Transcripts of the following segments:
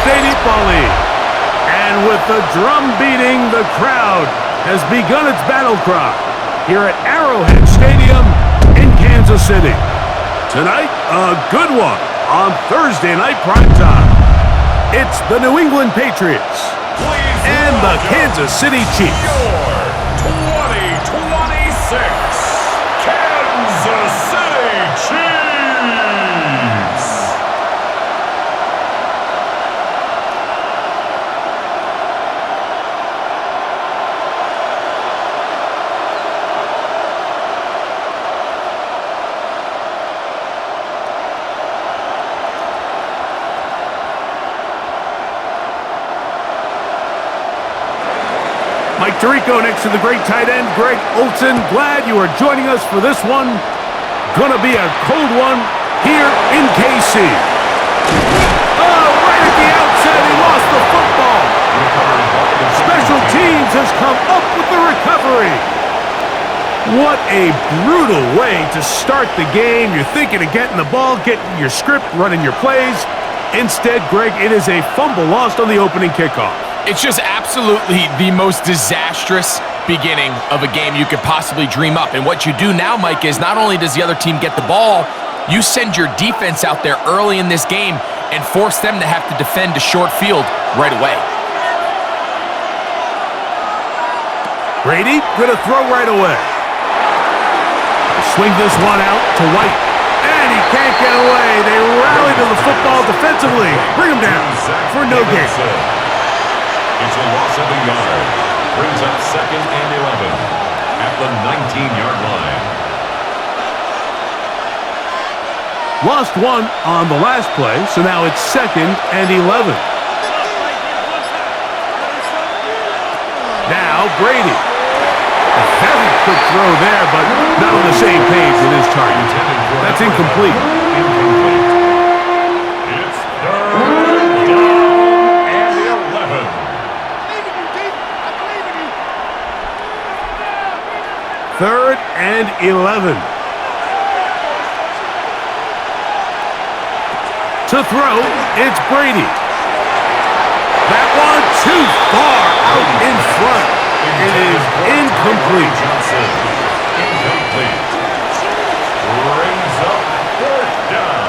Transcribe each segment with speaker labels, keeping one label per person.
Speaker 1: Stadium volley. And with the drum beating, the crowd has begun its battle cry here at Arrowhead Stadium in Kansas City. Tonight, a good one on Thursday night primetime. It's the New England Patriots and the Kansas City Chiefs.
Speaker 2: Your 2026 Kansas City Chiefs.
Speaker 1: Mike Tirico next to the great tight end, Greg Olsen. Glad you are joining us for this one. Gonna be a cold one here in KC. Oh, right at the outset, he lost the football. Special teams has come up with the recovery. What a brutal way to start the game. You're thinking of getting the ball, getting your script, running your plays. Instead, Greg, it is a fumble lost on the opening kickoff.
Speaker 3: It's just absolutely the most disastrous beginning of a game you could possibly dream up. And what you do now, Mike, is not only does the other team get the ball, you send your defense out there early in this game and force them to have to defend a short field right away.
Speaker 1: Brady gonna throw right away. Swing this one out to White. And he can't get away. They rally to the football defensively. Bring him down for no gain.
Speaker 2: It's a loss of a yard. Brings up 2nd and 11 at the 19-yard line.
Speaker 1: Lost one on the last play, so now it's 2nd and 11. Now Brady. A very quick throw there, but not on the same page with his target. That's incomplete.
Speaker 2: It's 3rd down and 11.
Speaker 1: Third and 11. To throw, it's Brady. That one too far out in front. It is incomplete.
Speaker 2: Incomplete. Brings up 4th down.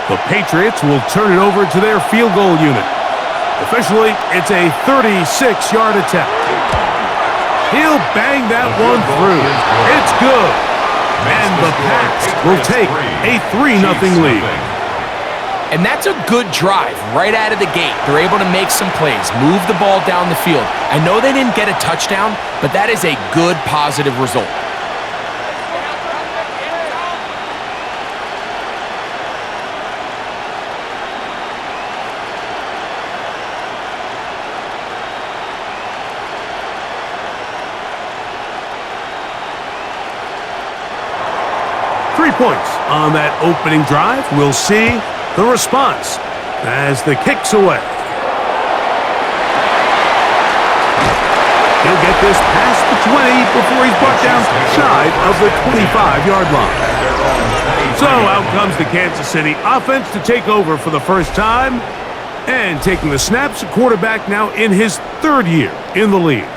Speaker 1: The Patriots will turn it over to their field goal unit. Officially, it's a 36-yard attempt. He'll bang that one through. It's good. And the Pats will take a 3-0 lead.
Speaker 3: And that's a good drive right out of the gate. They're able to make some plays, move the ball down the field. I know they didn't get a touchdown, but that is a good, positive result.
Speaker 1: Points on that opening drive. We'll see the response as the kick's away. He'll get this past the 20 before he's brought down shy of the 25-yard line. So out comes the Kansas City offense to take over for the first time. And taking the snaps, quarterback now in his 3rd year in the league.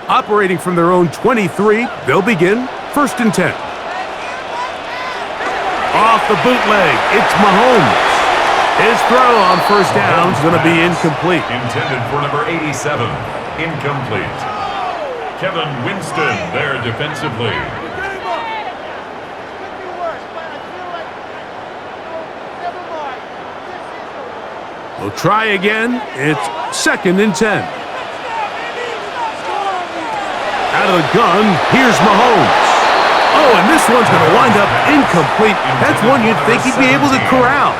Speaker 1: Operating from their own 23, they'll begin 1st and 10. Off the bootleg, it's Mahomes. His throw on 1st down is going to be incomplete.
Speaker 2: Intended for number 87, incomplete. Kevin Winston there defensively.
Speaker 1: We'll try again. It's 2nd and 10. Out of the gun, here's Mahomes. Oh, and this one's going to wind up incomplete. That's one you'd think he'd be able to corral.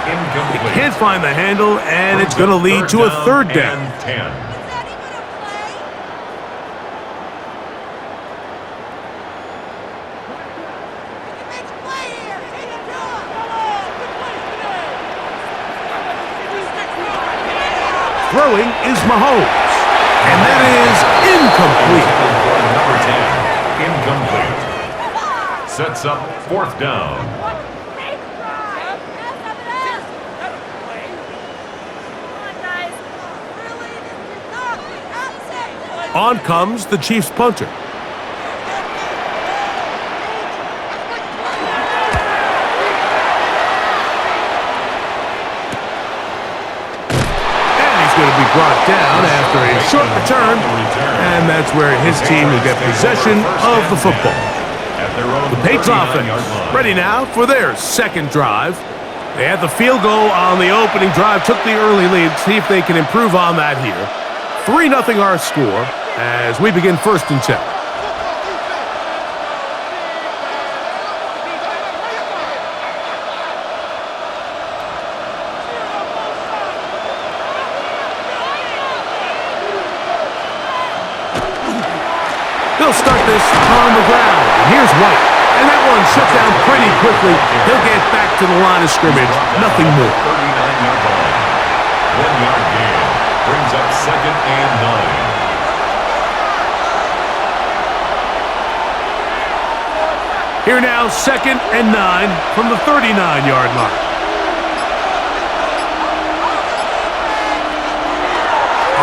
Speaker 1: He can't find the handle, and it's going to lead to a 3rd down. Throwing is Mahomes. And that is incomplete.
Speaker 2: Number 10, incomplete. Sets up 4th down.
Speaker 1: On comes the Chiefs punter. Going to be brought down after a short return, and that's where his team will get possession of the football. The Patriots offense ready now for their second drive. They had the field goal on the opening drive, took the early lead. See if they can improve on that here. 3-0 our score as we begin 1st and 10. They'll start this on the ground. And here's White. And that one shut down pretty quickly. He'll get back to the line of scrimmage. Nothing more.
Speaker 2: 39-yard line. 1-yard gain. Brings up 2nd and 9.
Speaker 1: Here now, 2nd and 9 from the 39-yard line.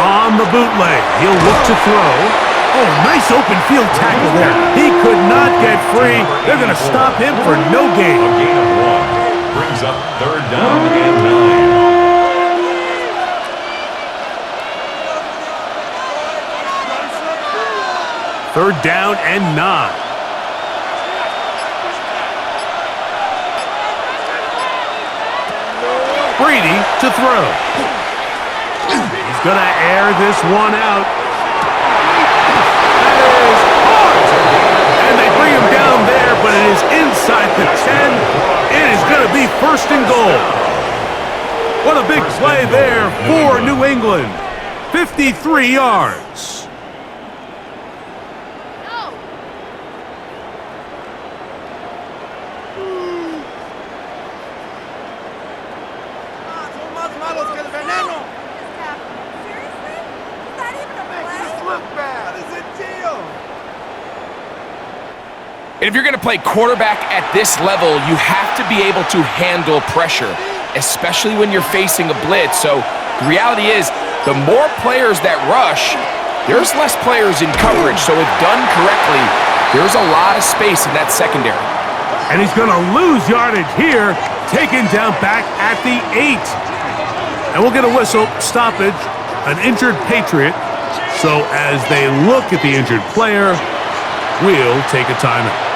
Speaker 1: On the bootleg, he'll look to throw. Oh, nice open field tackle there. He could not get free. They're going to stop him for no gain.
Speaker 2: A gain of 1. Brings up 3rd down and 9.
Speaker 1: 3rd down and 9. Brady to throw. He's going to air this one out. And they bring him down there, but it is inside the 10. It is going to be 1st and goal. What a big play there for New England. 53 yards.
Speaker 3: And if you're going to play quarterback at this level, you have to be able to handle pressure, especially when you're facing a blitz. So the reality is, the more players that rush, there's less players in coverage. So if done correctly, there's a lot of space in that secondary.
Speaker 1: And he's going to lose yardage here, taken down back at the 8. And we'll get a whistle, stoppage, an injured Patriot. So as they look at the injured player, we'll take a timeout.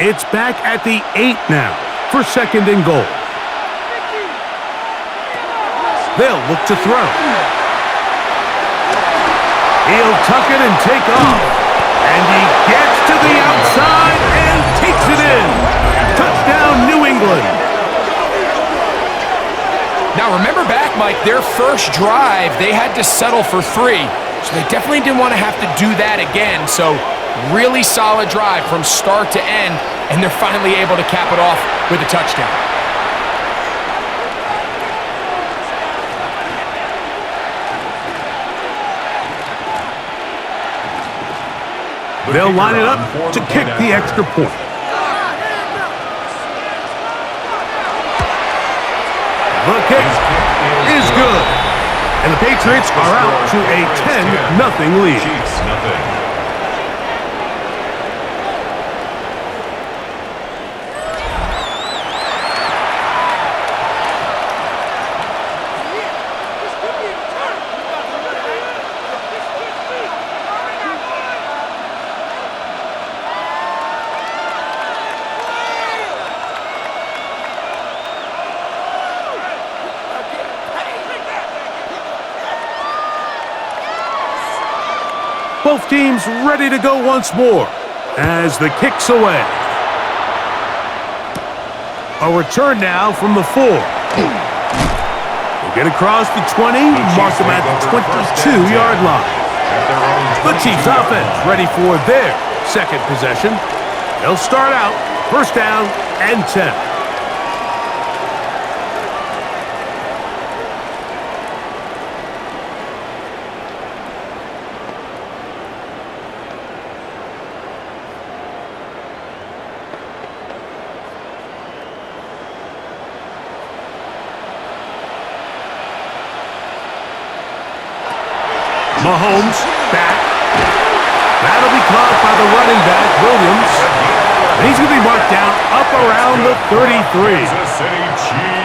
Speaker 1: It's back at the 8 now for 2nd and goal. They'll look to throw. He'll tuck it and take off. And he gets to the outside and takes it in. Touchdown, New England.
Speaker 3: Now remember back, Mike, their first drive, they had to settle for 3. So they definitely didn't want to have to do that again. So really solid drive from start to end, and they're finally able to cap it off with a touchdown.
Speaker 1: They'll line it up to kick the extra point. The kick is good. And the Patriots are out to a 10-0 lead.
Speaker 2: Chiefs, nothing.
Speaker 1: Both teams ready to go once more as the kick's away. A return now from the 4. Get across the 20, mark them at the 22-yard line. The Chiefs offense ready for their second possession. They'll start out first down and 10. Mahomes back. That'll be caught by the running back, Williams. And he's going to be marked down up around the 33.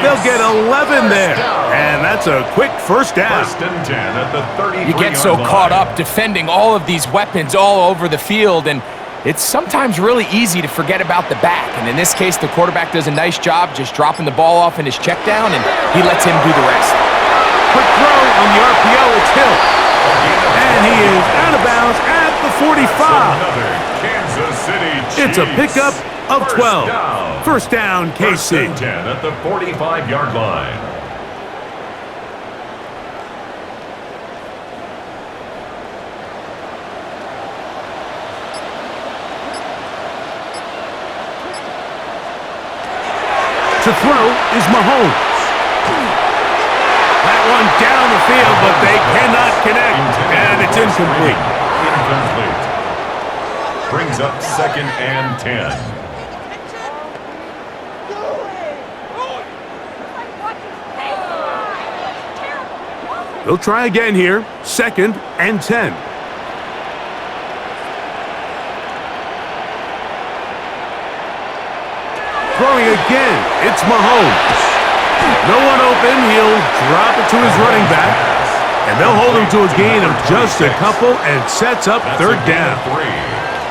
Speaker 1: They'll get 11 there. And that's a quick first down.
Speaker 2: First and 10 at the 33-yard line.
Speaker 3: You get so caught up defending all of these weapons all over the field, and it's sometimes really easy to forget about the back. And in this case, the quarterback does a nice job just dropping the ball off in his check down, and he lets him do the rest.
Speaker 1: Quick throw on the RPO. It's Hill. And he is out of bounds at the 45. It's a pickup of 12. First down, KC.
Speaker 2: First and 10 at the 45-yard line.
Speaker 1: To throw is Mahomes. That one down the field, but they cannot connect, and it's incomplete.
Speaker 2: Brings up second and 10.
Speaker 1: They'll try again here, second and 10. Throwing again, it's Mahomes. No one open, he'll drop it to his running back, and they'll hold him to a gain of just a couple and sets up third down.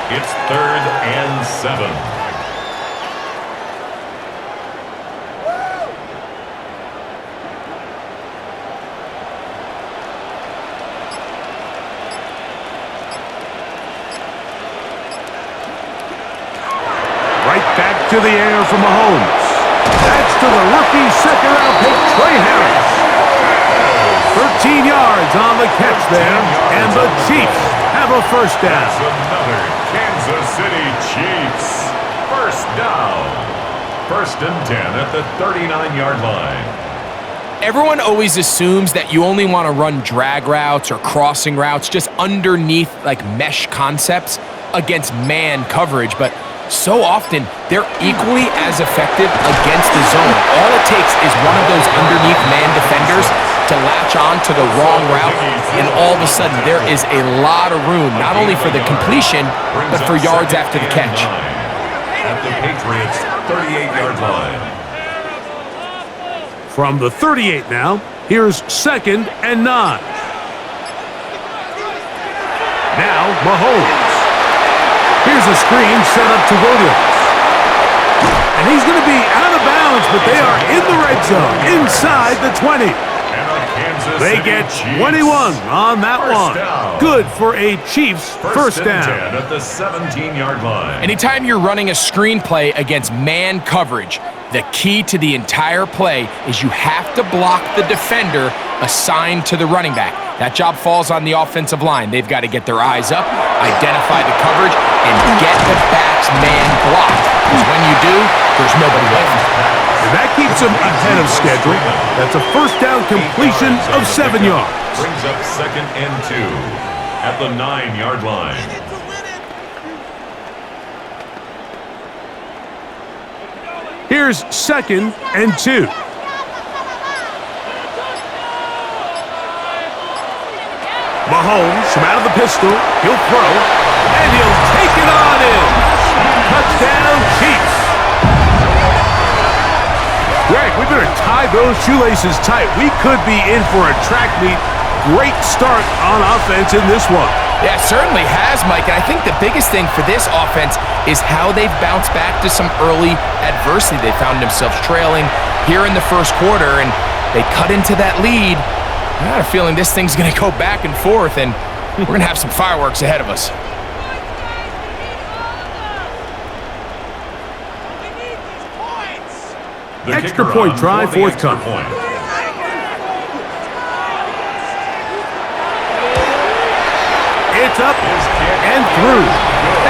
Speaker 2: It's third and 7.
Speaker 1: Right back to the air for Mahomes. That's to the rookie second-round pick, Trey Harris. 13 yards on the catch there, and the Chiefs have a first down.
Speaker 2: That's another Kansas City Chiefs first down. First and 10 at the 39-yard line.
Speaker 3: Everyone always assumes that you only want to run drag routes or crossing routes just underneath like mesh concepts against man coverage, but so often they're equally as effective against the zone. All it takes is one of those underneath man defenders to latch on to the wrong route, and all of a sudden there is a lot of room, not only for the completion, but for yards after the catch.
Speaker 2: At the Patriots' 38-yard line.
Speaker 1: From the 38 now, here's second and 9. Now Mahomes. Here's a screen set up to Williams. And he's going to be out of bounds, but they are in the red zone, inside the 20. They get 21 on that one. Good for a Chiefs first down.
Speaker 2: At the 17-yard line.
Speaker 3: Anytime you're running a screenplay against man coverage, the key to the entire play is you have to block the defender assigned to the running back. That job falls on the offensive line. They've got to get their eyes up, identify the coverage, and get the back's man blocked. Because when you do, there's nobody left.
Speaker 1: And that keeps them ahead of schedule. That's a first down completion of 7 yards.
Speaker 2: Brings up second and 2 at the 9-yard line.
Speaker 1: Here's second and 2. Mahomes from out of the pistol. He'll throw, and he'll take it on in. Touchdown, Chiefs. Greg, we better tie those shoelaces tight. We could be in for a track meet. Great start on offense in this one.
Speaker 3: Yeah, it certainly has, Mike. And I think the biggest thing for this offense is how they've bounced back to some early adversity. They found themselves trailing here in the first quarter, and they cut into that lead. I got a feeling this thing's going to go back and forth, and we're going to have some fireworks ahead of us.
Speaker 1: Extra point try forthcoming. It's up and through.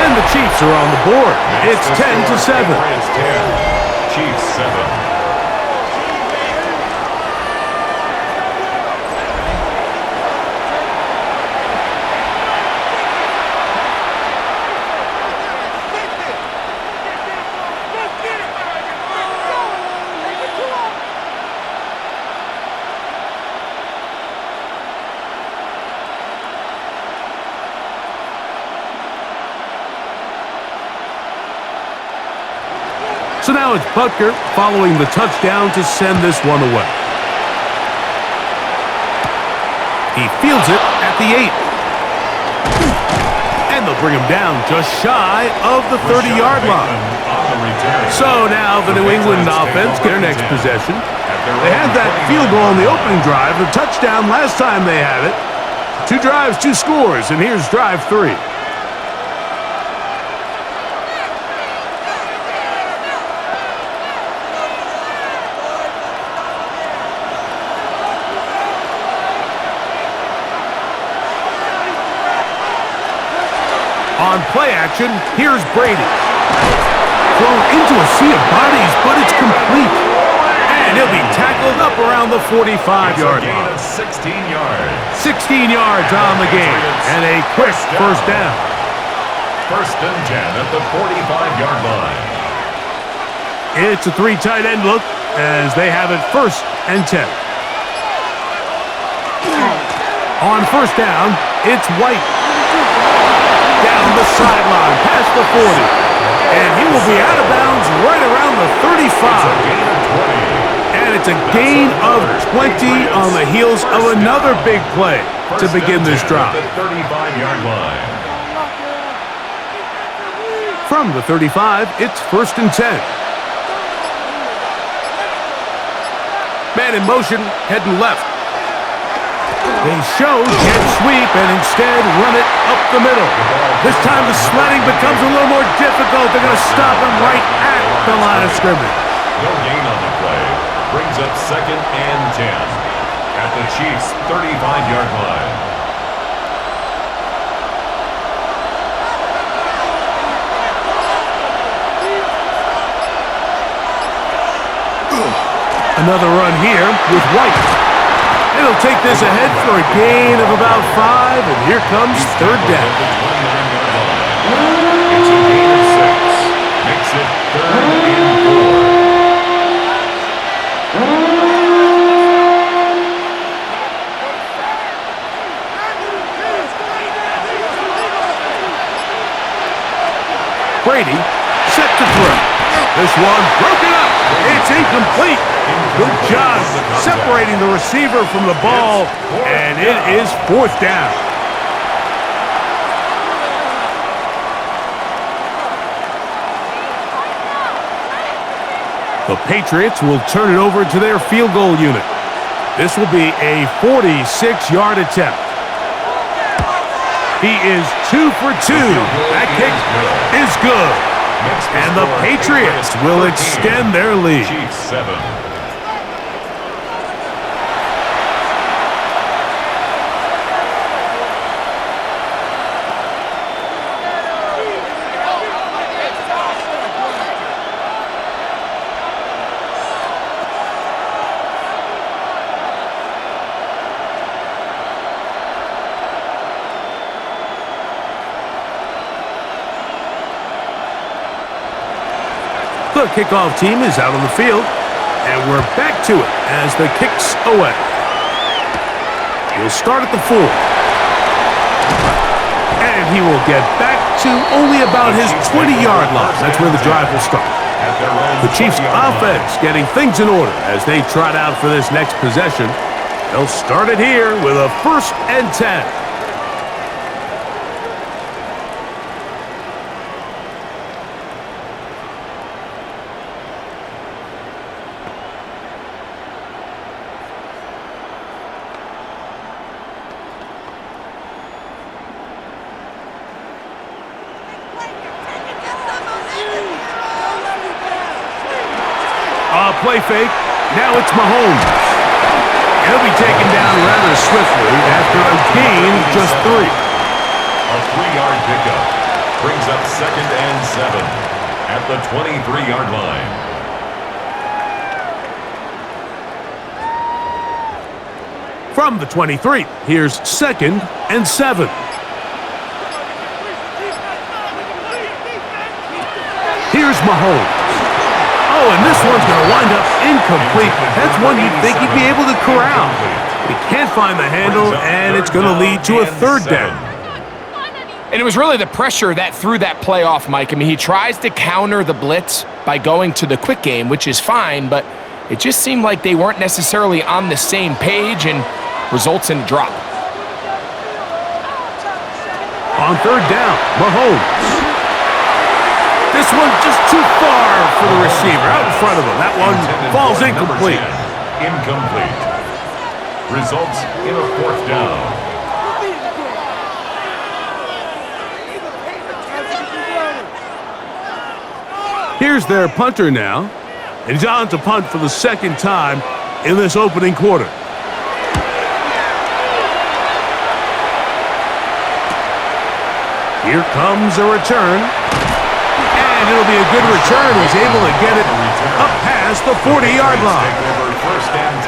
Speaker 1: And the Chiefs are on the board. It's 10-7.
Speaker 2: Patriots 10, Chiefs 7.
Speaker 1: So now it's Butker following the touchdown to send this one away. He fields it at the 8. And they'll bring him down just shy of the 30-yard line. So now the New England offense get their next possession. They had that field goal on the opening drive, the touchdown last time they had it. 2 drives, 2 scores, and here's drive 3. On play action, here's Brady. Thrown into a sea of bodies, but it's complete. And he'll be tackled up around the 45-yard line.
Speaker 2: 16 yards.
Speaker 1: 16 yards on the game, and a quick first down.
Speaker 2: First and 10 at the 45-yard line.
Speaker 1: It's a 3 tight end look as they have it first and 10. On first down, it's White. Down the sideline, past the 40. And he will be out of bounds right around the 35. And it's a gain of 20 on the heels of another big play to begin this drive.
Speaker 2: 35-yard line.
Speaker 1: From the 35, it's first and 10. Man in motion, heading left. They show jet sweep and instead run it up the middle. This time the sledding becomes a little more difficult. They're going to stop him right at the line of scrimmage.
Speaker 2: No gain on the play. Brings up second and 10 at the Chiefs' 35-yard line.
Speaker 1: Another run here with White. It'll take this ahead for a gain of about 5, and here comes third down.
Speaker 2: It's a gain of 6. Makes it 3rd and 4.
Speaker 1: Brady set to throw. This one broken up. It's incomplete. Good job separating the receiver from the ball, and it is 4th down. The Patriots will turn it over to their field goal unit. This will be a 46-yard attempt. He is 2 for 2. That kick is good. And the Patriots will extend their lead.
Speaker 2: Chiefs 7.
Speaker 1: The kickoff team is out on the field, and we're back to it as the kick's away. He'll start at the 4. And he will get back to only about his 20-yard line. That's where the drive will start. The Chiefs' offense getting things in order as they trot out for this next possession. They'll start it here with a first and 10. Play fake. Now it's Mahomes. He'll be taken down rather swiftly after a gain of just 3.
Speaker 2: A A 3-yard pickup. Brings up 2nd and 7 at the 23-yard line.
Speaker 1: From the 23, here's 2nd and 7. Here's Mahomes. Oh, and this one's going to wind up incomplete. That's one you'd think he'd be able to corral. He can't find the handle, and it's going to lead to a 3rd down.
Speaker 3: And it was really the pressure that threw that play off, Mike. I mean, he tries to counter the blitz by going to the quick game, which is fine, but it just seemed like they weren't necessarily on the same page and results in a drop.
Speaker 1: On 3rd down, Mahomes. This one just too far for the receiver, out in front of him. That one falls incomplete.
Speaker 2: Incomplete. Results in a 4th down.
Speaker 1: Here's their punter now. And he's on to punt for the 2nd time in this opening quarter. Here comes a return. And it'll be a good return. He's able to get it up past the 40-yard line.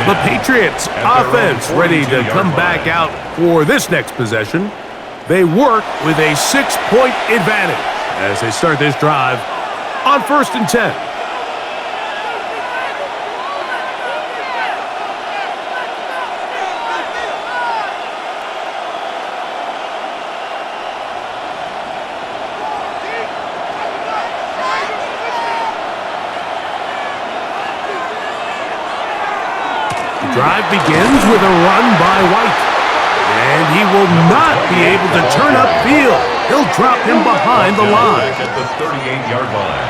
Speaker 1: The Patriots offense ready to come back out for this next possession. They work with a 6-point advantage as they start this drive on 1st and 10. The drive begins with a run by White. And he will not be able to turn upfield. He'll drop him behind the line.
Speaker 2: At the 38-yard line.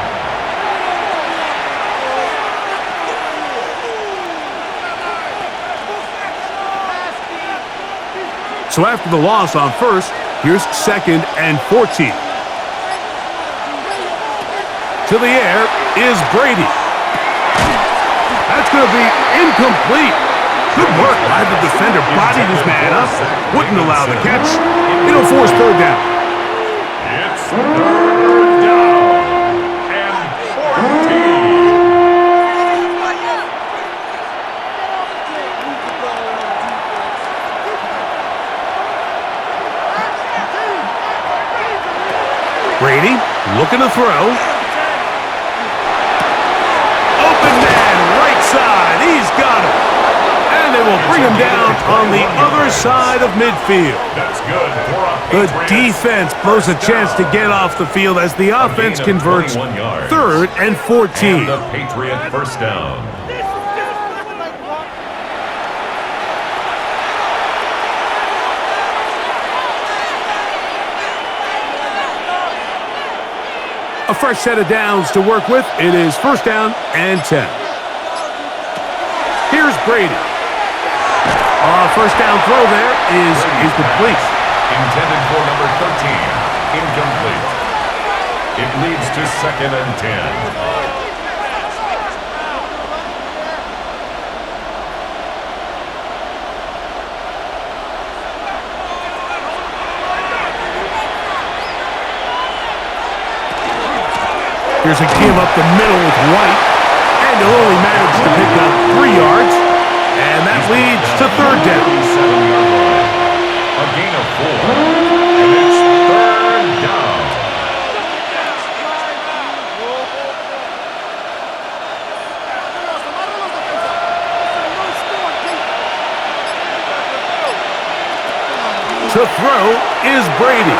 Speaker 1: So after the loss on 1st, here's 2nd and 14. To the air is Brady. That's going to be incomplete. Good work by the defender. Bodied his man up. Wouldn't allow the catch. It'll force 3rd down.
Speaker 2: It's 3rd down and 14.
Speaker 1: Brady looking to throw. Open man, right side. He's got it. And they will bring him down on the other side of midfield.
Speaker 2: That's good for a
Speaker 1: The
Speaker 2: Patriots
Speaker 1: defense blows a chance to get off the field as the offense converts 3rd and 14.
Speaker 2: And the Patriot 1st down.
Speaker 1: A fresh set of downs to work with. It is 1st down and 10. Here's Brady. 1st down throw there is incomplete.
Speaker 2: Intended for number 13. Incomplete. It leads to 2nd and 10.
Speaker 1: Here's a give up the middle with White. And he'll only manage to pick up 3 yards. And that leads to 3rd down.
Speaker 2: A gain of 4. And it's 3rd down. To throw is Brady.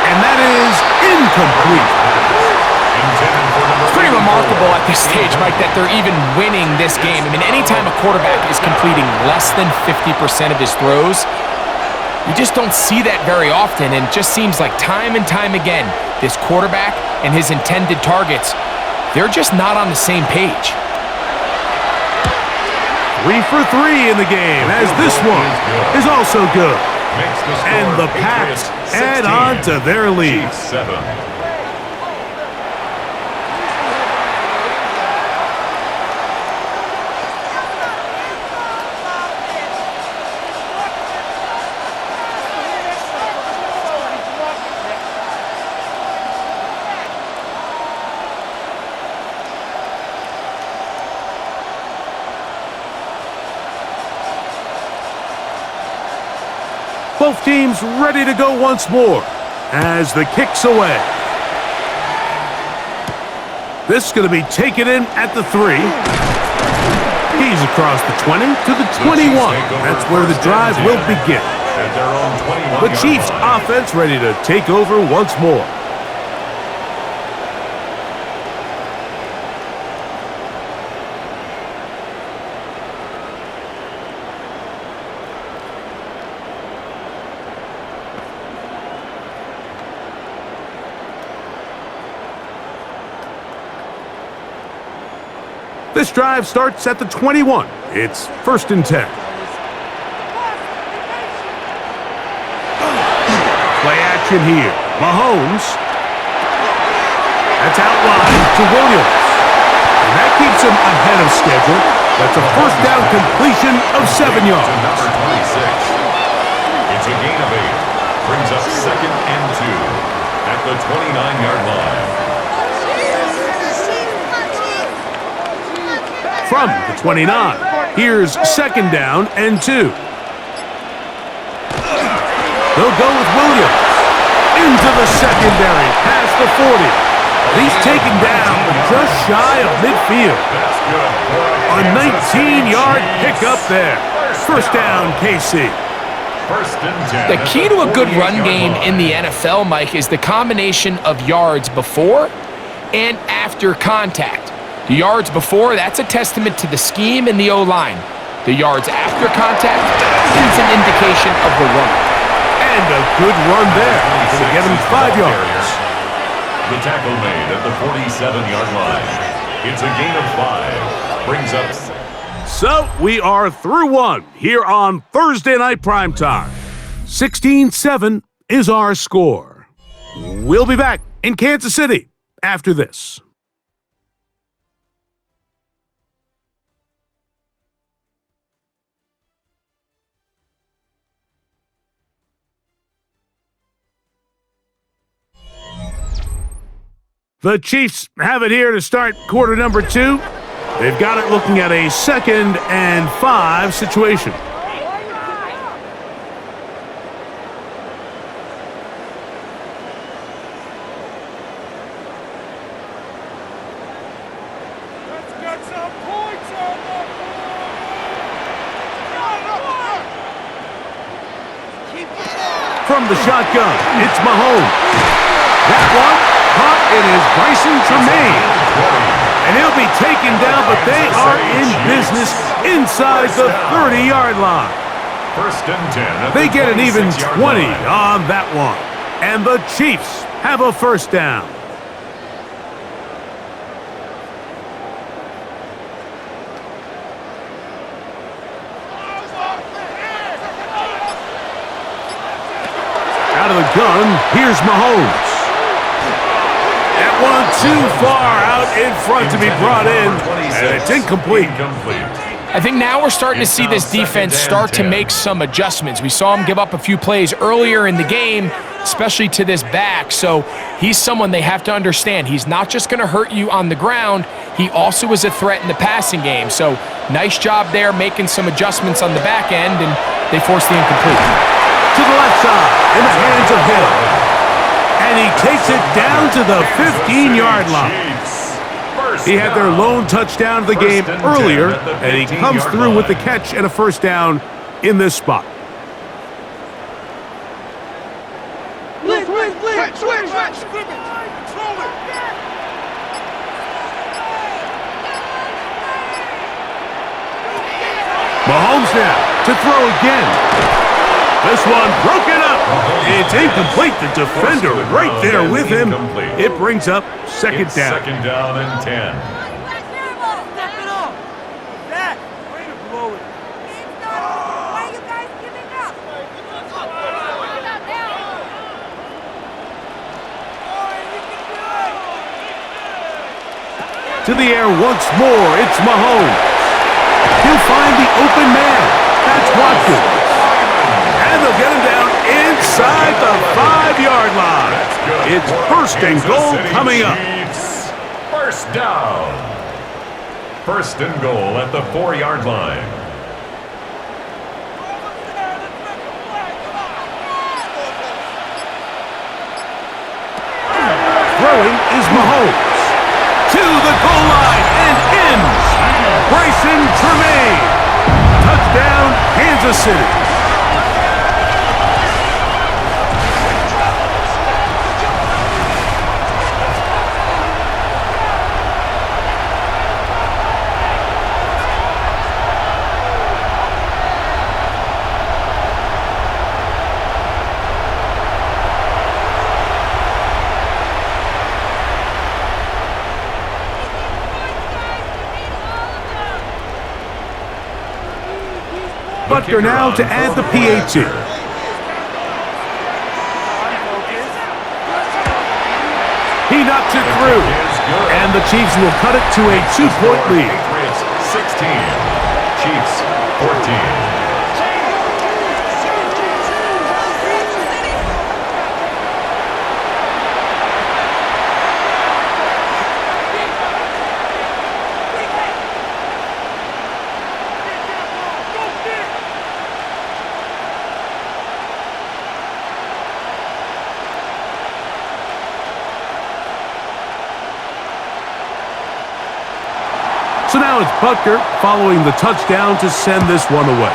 Speaker 2: And that is incomplete.
Speaker 3: It's pretty remarkable at this stage, Mike, that they're even winning this game. I mean, anytime a quarterback is completing less than 50% of his throws, you just don't see that very often, and it just seems like time and time again, this quarterback and his intended targets, they're just not on the same page.
Speaker 1: 3 for 3 in the game, as this one is also good. And the Pats add on to their lead.
Speaker 2: 7.
Speaker 1: Both teams ready to go once more as the kick's away. This is going to be taken in at the 3. He's across the 20 to the 21. That's where the drive will begin. The Chiefs offense ready to take over once more. This drive starts at the 21. It's 1st and 10. Play action here. Mahomes. That's outlined to Williams. And that keeps him ahead of schedule. That's a first down completion of 7 yards.
Speaker 2: Number 26. It's a gain of 8. Brings up 2nd and 2 at the 29-yard line.
Speaker 1: From the 29, here's 2nd down and 2. They'll go with Williams. Into the secondary, past the 40. He's taken down just shy of midfield. A 19-yard pickup there. First down, KC.
Speaker 3: The key to a good run game in the NFL, Mike, is the combination of yards before and after contact. The yards before, that's a testament to the scheme and the O-line. The yards after contact is an indication of the run.
Speaker 1: And a good run there to get him 5 yards.
Speaker 2: The tackle made at the 47-yard line. It's a gain of 5. Brings up...
Speaker 1: So we are through one here on Thursday Night Primetime. 16-7 is our score. We'll be back in Kansas City after this. The Chiefs have it here to start quarter number 2. They've got it looking at a 2nd and 5 situation.
Speaker 4: Let's get some points on the board!
Speaker 1: From the shotgun, it's Mahomes. That one caught in his Bryson Tremaine. And he'll be taken down, but they are in business inside the 30-yard line.
Speaker 2: 1st and 10.
Speaker 1: They get an even 20 on that one. And the Chiefs have a first down. Out of the gun, here's Mahomes. That one too far out in front to be brought in, and it's incomplete.
Speaker 3: I think now we're starting to see this defense start to make some adjustments. We saw him give up a few plays earlier in the game, especially to this back, so he's someone they have to understand. He's not just going to hurt you on the ground, he also is a threat in the passing game. So nice job there making some adjustments on the back end, and they forced the incomplete.
Speaker 1: To the left side, in the hands of Hill. And he takes it down to the 15-yard line. He had their lone touchdown of the game earlier, and he comes through with the catch and a first down in this spot. Mahomes now to throw again. This one broken up. It's incomplete. The defender right there with him. It brings up 2nd down.
Speaker 2: 2nd down and 10.
Speaker 1: To the air once more. It's Mahomes. He'll find the open man. That's Watkins. And they'll get him down inside the 5-yard line. It's 1st and goal coming up.
Speaker 2: First down. 1st and goal at the 4-yard line.
Speaker 1: is Mahomes. To the goal line and in. Bryson Tremaine. Touchdown, Kansas City. Butker now to add the PAT. He knocks it through, and the Chiefs will cut it to a 2-point lead.
Speaker 2: Patriots 16, Chiefs 14.
Speaker 1: So now it's Butker following the touchdown to send this one away.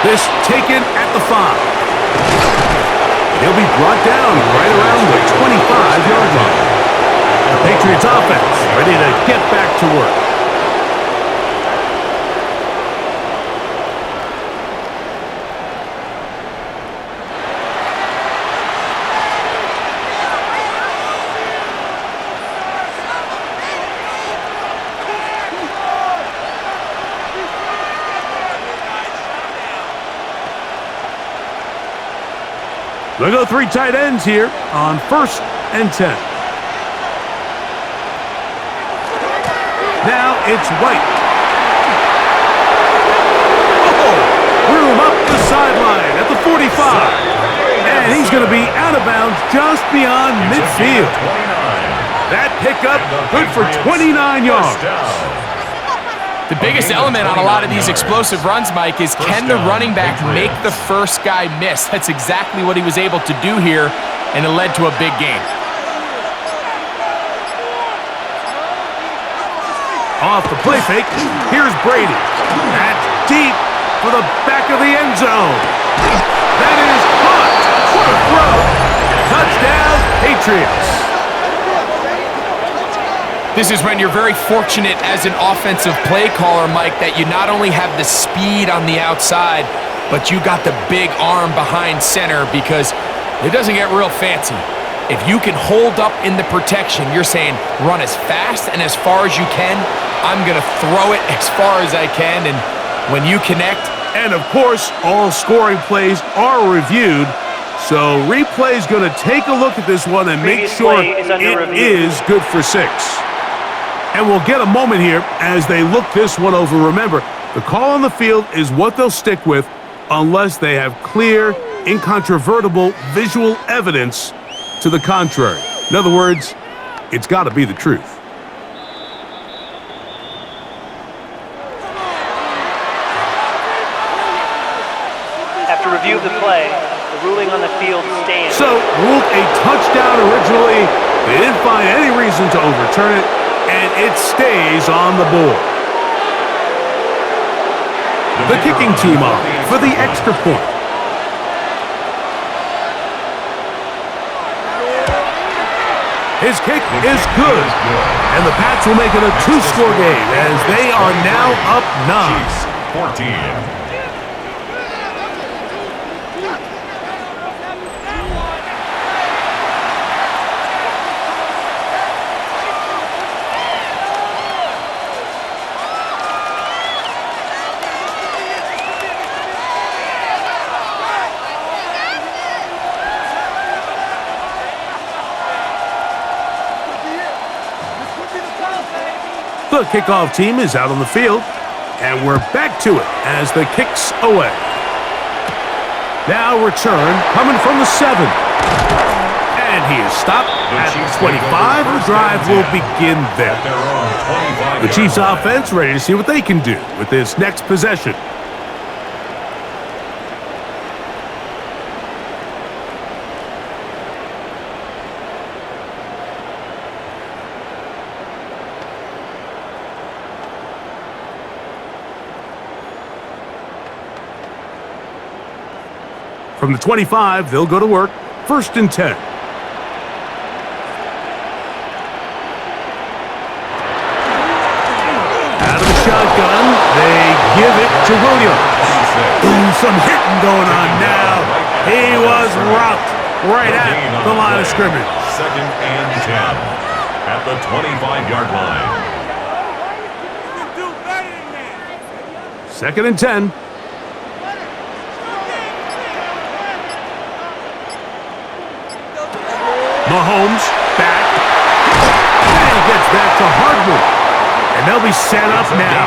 Speaker 1: This taken at the 5. He'll be brought down right around the 25-yard line. The Patriots offense ready to get back to work. They'll go 3 tight ends here on 1st and 10. Now it's White. Oh, room up the sideline at the 45. And he's going to be out of bounds just beyond midfield. That pickup good for 29 yards.
Speaker 3: The biggest element on a lot of these explosive runs, Mike, is can the running back make the first guy miss? That's exactly what he was able to do here, and it led to a big gain.
Speaker 1: Off the play fake, here's Brady. That's deep for the back of the end zone. That is caught. What a throw. Touchdown, Patriots.
Speaker 3: This is when you're very fortunate as an offensive play caller, Mike, that you not only have the speed on the outside, but you got the big arm behind center, because it doesn't get real fancy. If you can hold up in the protection, you're saying run as fast and as far as you can. I'm going to throw it as far as I can, and when you connect.
Speaker 1: And of course, all scoring plays are reviewed, so replay's going to take a look at this one and make sure it is good for 6. And we'll get a moment here as they look this one over. Remember, the call on the field is what they'll stick with unless they have clear, incontrovertible visual evidence to the contrary. In other words, it's got to be the truth.
Speaker 5: After review of the play, the ruling on the field stands.
Speaker 1: So, ruled a touchdown originally. They didn't find any reason to overturn it, and it stays on the board. The kicking team on for the extra point. His kick is good, and the Pats will make it a 2-score game as they are now up 9.
Speaker 2: Chiefs 14.
Speaker 1: The kickoff team is out on the field, and we're back to it as the kick's away. Now return coming from the 7. And he is stopped at 25. The drive will begin there. The Chiefs offense ready to see what they can do with this next possession. From the 25, they'll go to work. 1st and 10. Out of the shotgun, they give it to Williams. Ooh, some hitting going on now. He was rocked right at the line of scrimmage.
Speaker 2: 2nd and 10 at the 25-yard line.
Speaker 1: 2nd and 10. Mahomes back. And he gets back to Hardwood. And they'll be set up now.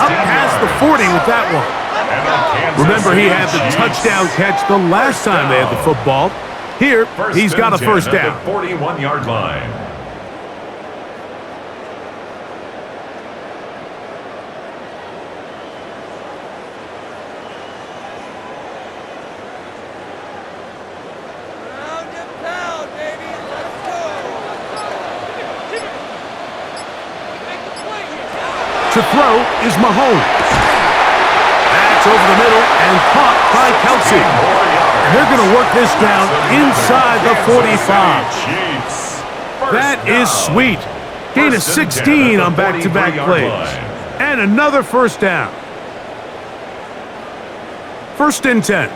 Speaker 1: Up past the 40 with that one. Remember, he had the touchdown catch the last time they had the football. Here, he's got a first down.
Speaker 2: At the 41-yard line.
Speaker 1: To throw is Mahomes. That's over the middle and caught by Kelsey. And they're going to work this down inside the 45. That is sweet. Gain of 16 on back-to-back plays. And another first down. 1st and 10.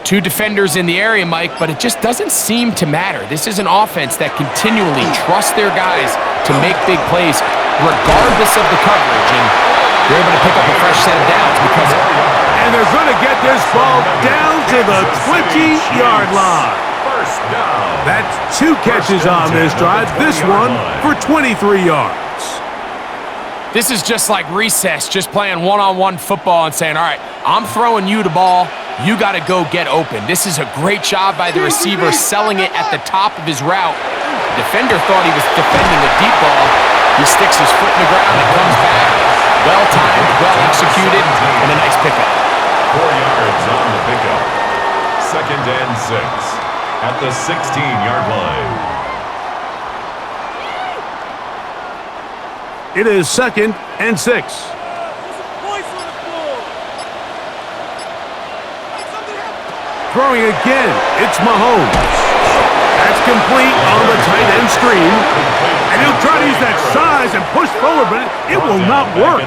Speaker 3: 2 defenders in the area, Mike, but it just doesn't seem to matter. This is an offense that continually trusts their guys to make big plays regardless of the coverage, and they're able to pick up a fresh set of downs because of it.
Speaker 1: And they're going to get this ball down to the 20-yard line.
Speaker 2: First down.
Speaker 1: That's 2 catches on this drive. This one for 23 yards.
Speaker 3: This is just like recess, just playing one-on-one football and saying, all right, I'm throwing you the ball. You got to go get open. This is a great job by the receiver selling it at the top of his route. The defender thought he was defending a deep ball. He sticks his foot in the ground and comes back. Well-timed, well-executed, and a nice pickup.
Speaker 2: 4 yards on the pickup. 2nd and 6 at the 16-yard line.
Speaker 1: It is 2nd and 6. Throwing again, it's Mahomes. That's complete on the tight end screen. And he'll try to use that size and push forward, but it will not work.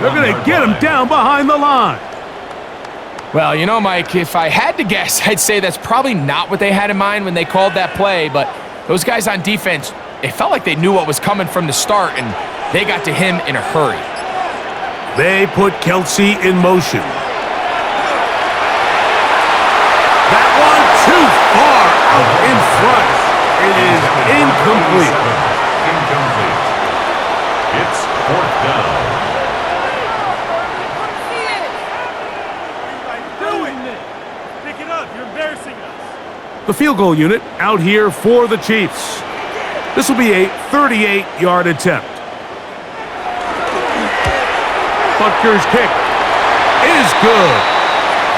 Speaker 1: They're going to get him down behind the line.
Speaker 3: Well, you know, Mike, if I had to guess, I'd say that's probably not what they had in mind when they called that play, but those guys on defense, it felt like they knew what was coming from the start, and they got to him in a hurry.
Speaker 1: They put Kelsey in motion. That one too far out in front. It is incomplete.
Speaker 2: Incomplete. It's 4th down.
Speaker 4: Pick it up. You're embarrassing us.
Speaker 1: The field goal unit out here for the Chiefs. This will be a 38-yard attempt. Butker's kick is good.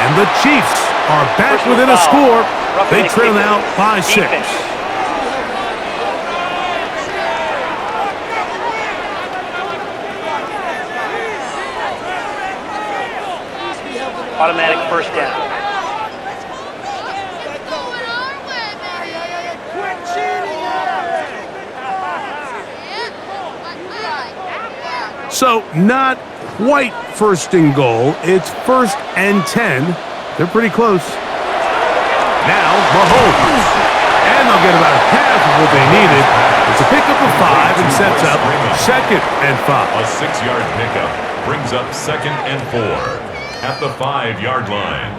Speaker 1: And the Chiefs are back within a score. They trail now by 6.
Speaker 5: Automatic first down.
Speaker 1: So not quite 1st and goal. It's 1st and 10. They're pretty close. Now Mahomes. And they'll get about half of what they needed. It's a pickup of 5 and sets up 2nd and 5.
Speaker 2: A 6-yard pickup brings up 2nd and 4 at the 5-yard line.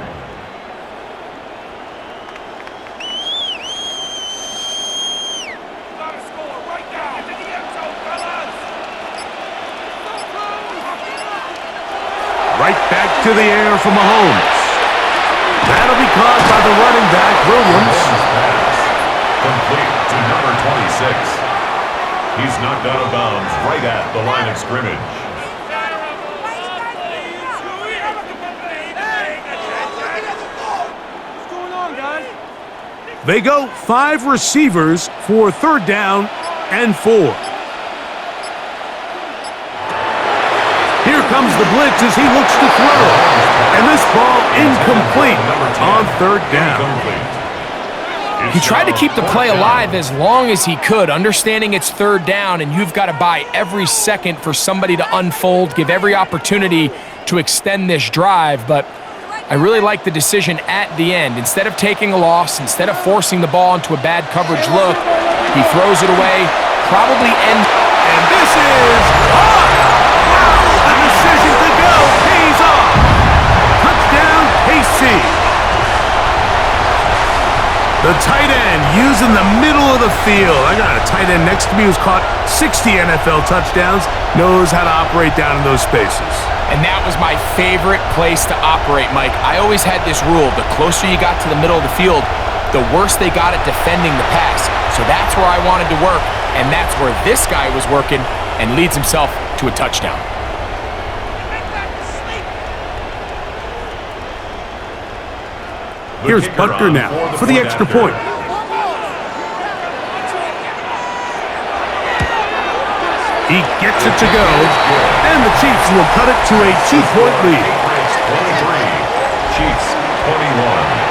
Speaker 1: Right back to the air for Mahomes. That'll be caught by the running back, Williams.
Speaker 2: Pass complete to number 26. He's knocked out of bounds right at the line of scrimmage.
Speaker 4: What's going on, guys?
Speaker 1: They go 5 receivers for 3rd down and 4. Here's Here comes the blitz as he looks to throw. And this ball incomplete on third down.
Speaker 3: He tried to keep the play alive as long as he could, understanding it's third down, and you've got to buy every second for somebody to unfold, give every opportunity to extend this drive. But I really like the decision at the end. Instead of taking a loss, instead of forcing the ball into a bad coverage look, he throws it away, probably ends.
Speaker 1: And this is caught! Wow, the decision to go pays off. Touchdown, KC. The tight end using the middle of the field. I got a tight end next to me who's caught 60 NFL touchdowns, knows how to operate down in those spaces.
Speaker 3: And that was my favorite place to operate, Mike. I always had this rule: the closer you got to the middle of the field, the worse they got at defending the pass. So that's where I wanted to work, and that's where this guy was working and leads himself to a touchdown.
Speaker 1: Here's Butker now for the extra point. He gets it to go, and the Chiefs will cut it to a 2-point lead.
Speaker 2: Patriots 23, Chiefs 21.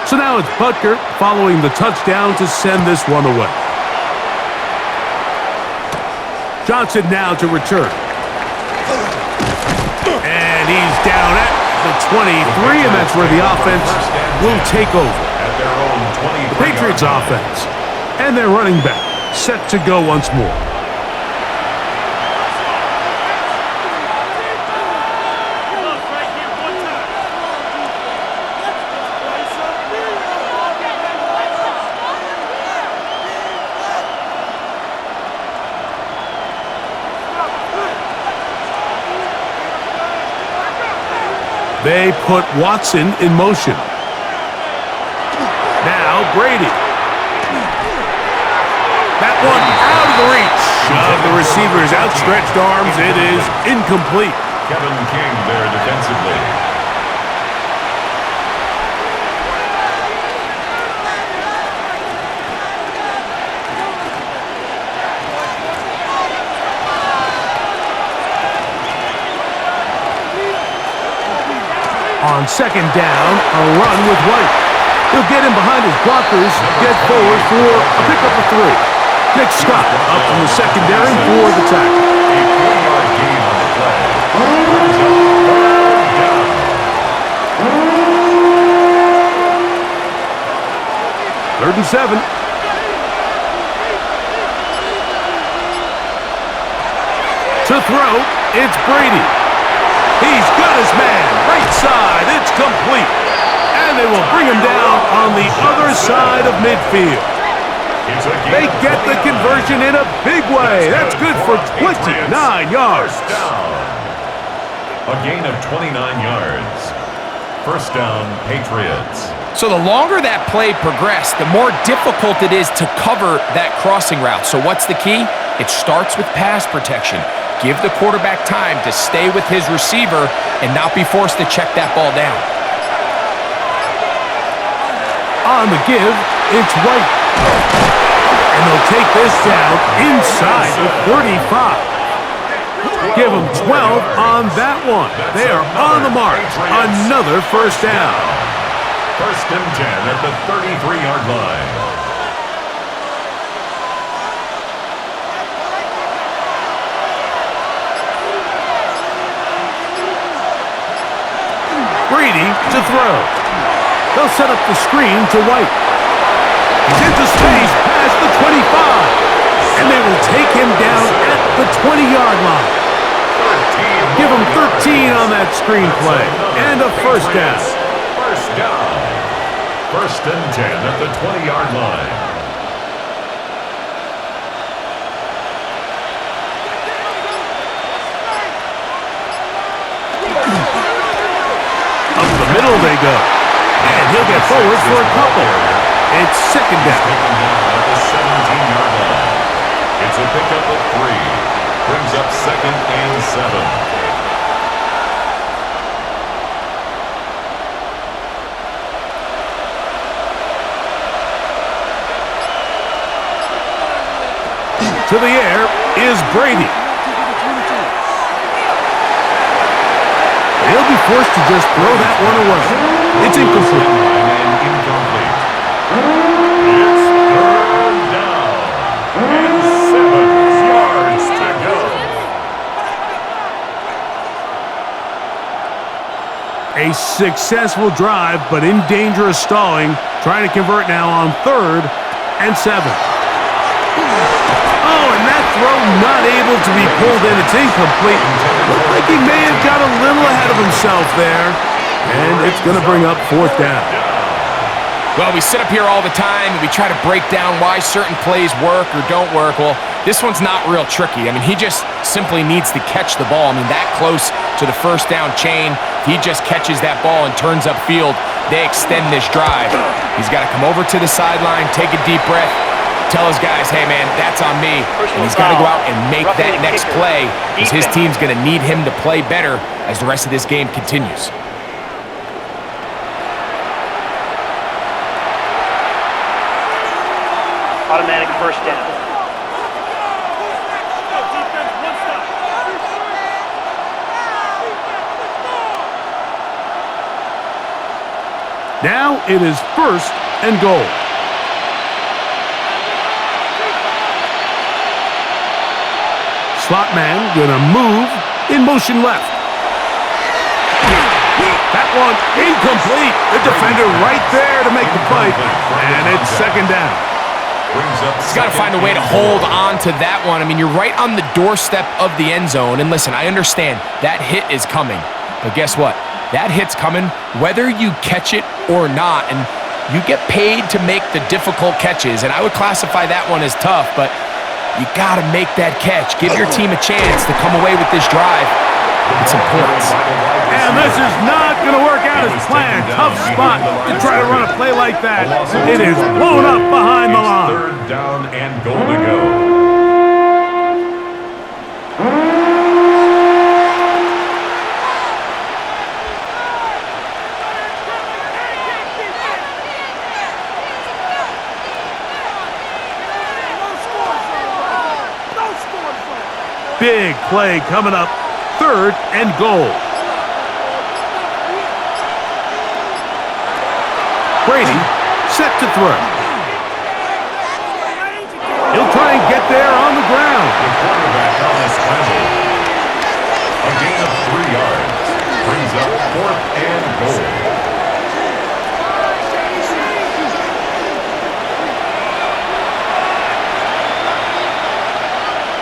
Speaker 1: So now it's Butker following the touchdown to send this one away. Johnson now to return. And he's down at the 23, and that's where the offense will take over. The Patriots offense and their running back set to go once more. They put Watson in motion. Now Brady. That one out of the reach of the receiver's outstretched arms. It is incomplete.
Speaker 2: Kevin King there defensively.
Speaker 1: On second down, a run with White. He'll get in behind his blockers, get forward for a pickup of 3. Nick Scott up from the secondary for the tackle.
Speaker 2: A 4-yard gain on the play.
Speaker 1: Third and 7. To throw, it's Brady. He's got his man, right side, it's complete. And they will bring him down on the other side of midfield. They get the conversion in a big way. That's good for 29 yards.
Speaker 2: A gain of 29 yards. First down, Patriots.
Speaker 3: So the longer that play progressed, the more difficult it is to cover that crossing route. So what's the key? It starts with pass protection. Give the quarterback time to stay with his receiver and not be forced to check that ball down.
Speaker 1: On the give, it's White. And they'll take this down inside the 35. Give them 12 on that one. They are on the mark. Another first down.
Speaker 2: First and 10 at the 33-yard line.
Speaker 1: Brady to throw. They'll set up the screen to White. He's into space past the 25. And they will take him down at the 20-yard line. Give him 13 on that screen play. And a first down.
Speaker 2: First down. First and 10 at the 20-yard line.
Speaker 1: Middle they go. And he'll get forward for a couple. It's second down.
Speaker 2: At the 17-yard line. pickup of 3. Brings up 2nd and 7.
Speaker 1: To the air is Brady. He'll be forced to just throw that one away. It's incomplete.
Speaker 2: And incomplete. It's 3rd down. And 7 yards to go.
Speaker 1: A successful drive, but in danger of stalling. Trying to convert now on 3rd and 7. Oh, and that throw not able to be pulled in. It's incomplete. Looked like he may have got a little ahead of himself there. And it's going to bring up 4th down.
Speaker 3: Well, we sit up here all the time and we try to break down why certain plays work or don't work. Well, this one's not real tricky. I mean, he just simply needs to catch the ball. I mean, that close to the 1st down chain, if he just catches that ball and turns upfield, they extend this drive. He's got to come over to the sideline, take a deep breath, tell his guys, hey, man, that's on me. And he's got to go out and make that next play because his team's going to need him to play better as the rest of this game continues.
Speaker 5: Automatic 1st down.
Speaker 4: Defense, 1 stop.
Speaker 1: Now it is 1st and goal. Slot man gonna move in motion left. That one incomplete. The defender right there to make the play. And it's 2nd down.
Speaker 3: He's got to find a way to hold on to that one. I mean, you're right on the doorstep of the end zone. And listen, I understand that hit is coming. But guess what? That hit's coming whether you catch it or not. And you get paid to make the difficult catches. And I would classify that one as tough, but you got to make that catch. Give your team a chance to come away with this drive. It's important.
Speaker 1: And this is not going to work out as planned. Tough spot to try to run a play like that. It is blown up behind the line.
Speaker 2: 3rd down and goal to go.
Speaker 1: Big play coming up. 3rd and goal. Brady set to throw. He'll try and get there on the ground.
Speaker 2: The quarterback on the scramble. A gain of 3 yards. Brings up 4th and goal.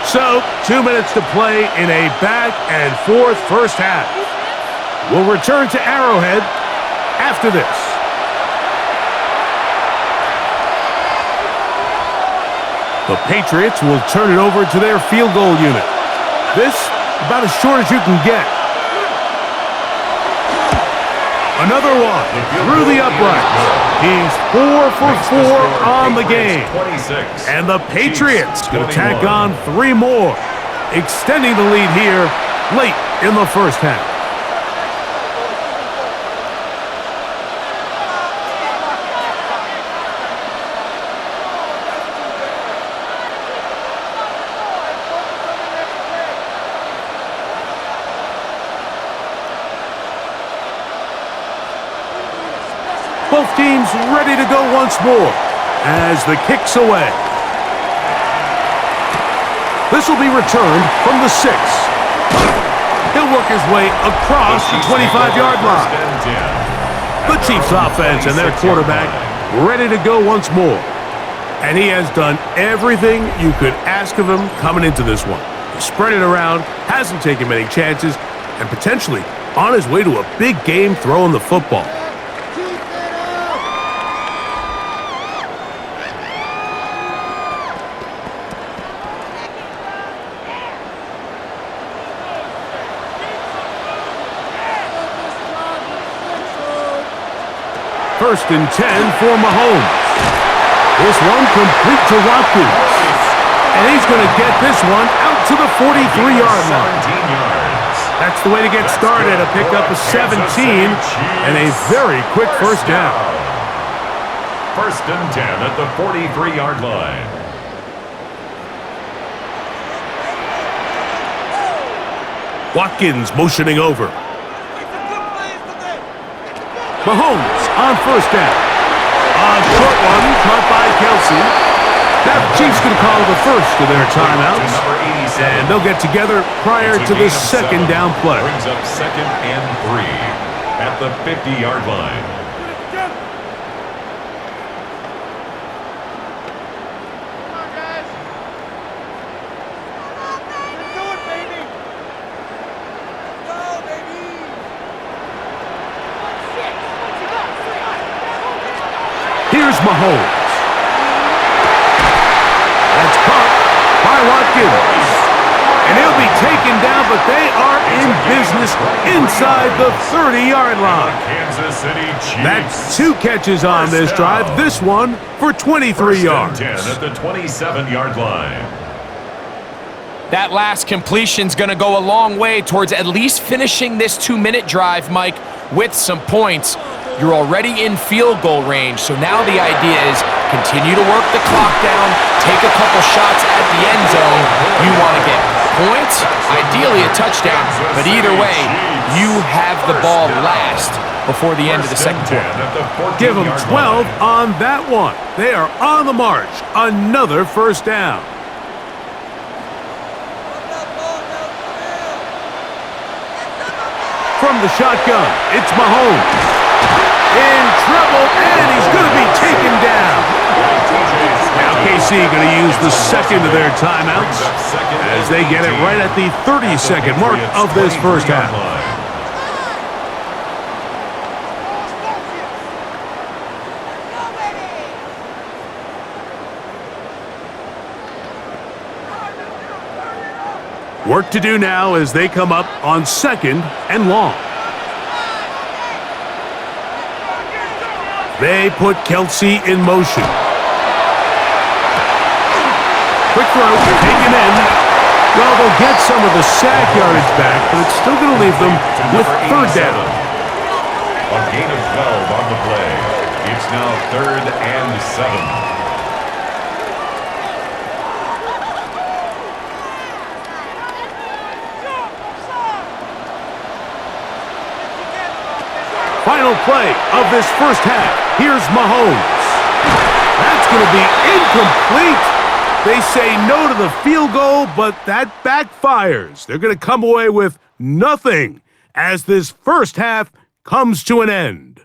Speaker 1: So, 2 minutes to play in a back-and-forth 1st half. We'll return to Arrowhead after this. The Patriots will turn it over to their field goal unit. This, about as short as you can get. Another one through the uprights. He's 4 for 4 on the game. And the Patriots going to tack on 3 more, extending the lead here late in the 1st half. Both teams ready to go once more as the kick's away. This will be returned from the 6. He'll work his way across the 25-yard line. The Chiefs offense and their quarterback ready to go once more. And he has done everything you could ask of him coming into this one. He spread it around, hasn't taken many chances, and potentially on his way to a big game throwing the football. First and 10 for Mahomes. This one complete to Watkins. And he's going to get this one out to the 43-yard line.
Speaker 2: 17 yards.
Speaker 1: That's the way to get started, a pickup of 17 and a very quick first down.
Speaker 2: First and 10 at the 43-yard line.
Speaker 1: Watkins motioning over. Mahomes on first down. A short one caught by Kelsey. Now the Chiefs going to call the first of their timeouts. And they'll get together prior to the second down play.
Speaker 2: Brings up second and 3 at the 50-yard line.
Speaker 1: Here's Mahomes. That's caught by Watkins. And he'll be taken down, but they are in business inside the 30-yard line.
Speaker 2: Kansas City Chiefs.
Speaker 1: That's 2 catches on this drive. This one for 23 yards.
Speaker 2: 10 at the 27-yard line.
Speaker 3: That last completion's going to go a long way towards at least finishing this 2-minute drive, Mike, with some points. You're already in field goal range, so now the idea is continue to work the clock down, take a couple shots at the end zone. You want to get points, ideally a touchdown, but either way, you have the ball last before the end of the second quarter.
Speaker 1: Give them 12 on that one. They are on the march. Another first down. From the shotgun, it's Mahomes. In trouble, and he's going to be taken down. Now KC going to use the second of their timeouts as they get it right at the 30-second mark of this first half. Work to do now as they come up on second and long. They put Kelsey in motion. Quick throw, taken in. Well, they'll get some of the sack yardage back, but it's still going to leave them with third down.
Speaker 2: A gain of 12 on the play. It's now 3rd and 7.
Speaker 1: Final play of this first half. Here's Mahomes. That's going to be incomplete. They say no to the field goal, but that backfires. They're going to come away with nothing as this first half comes to an end.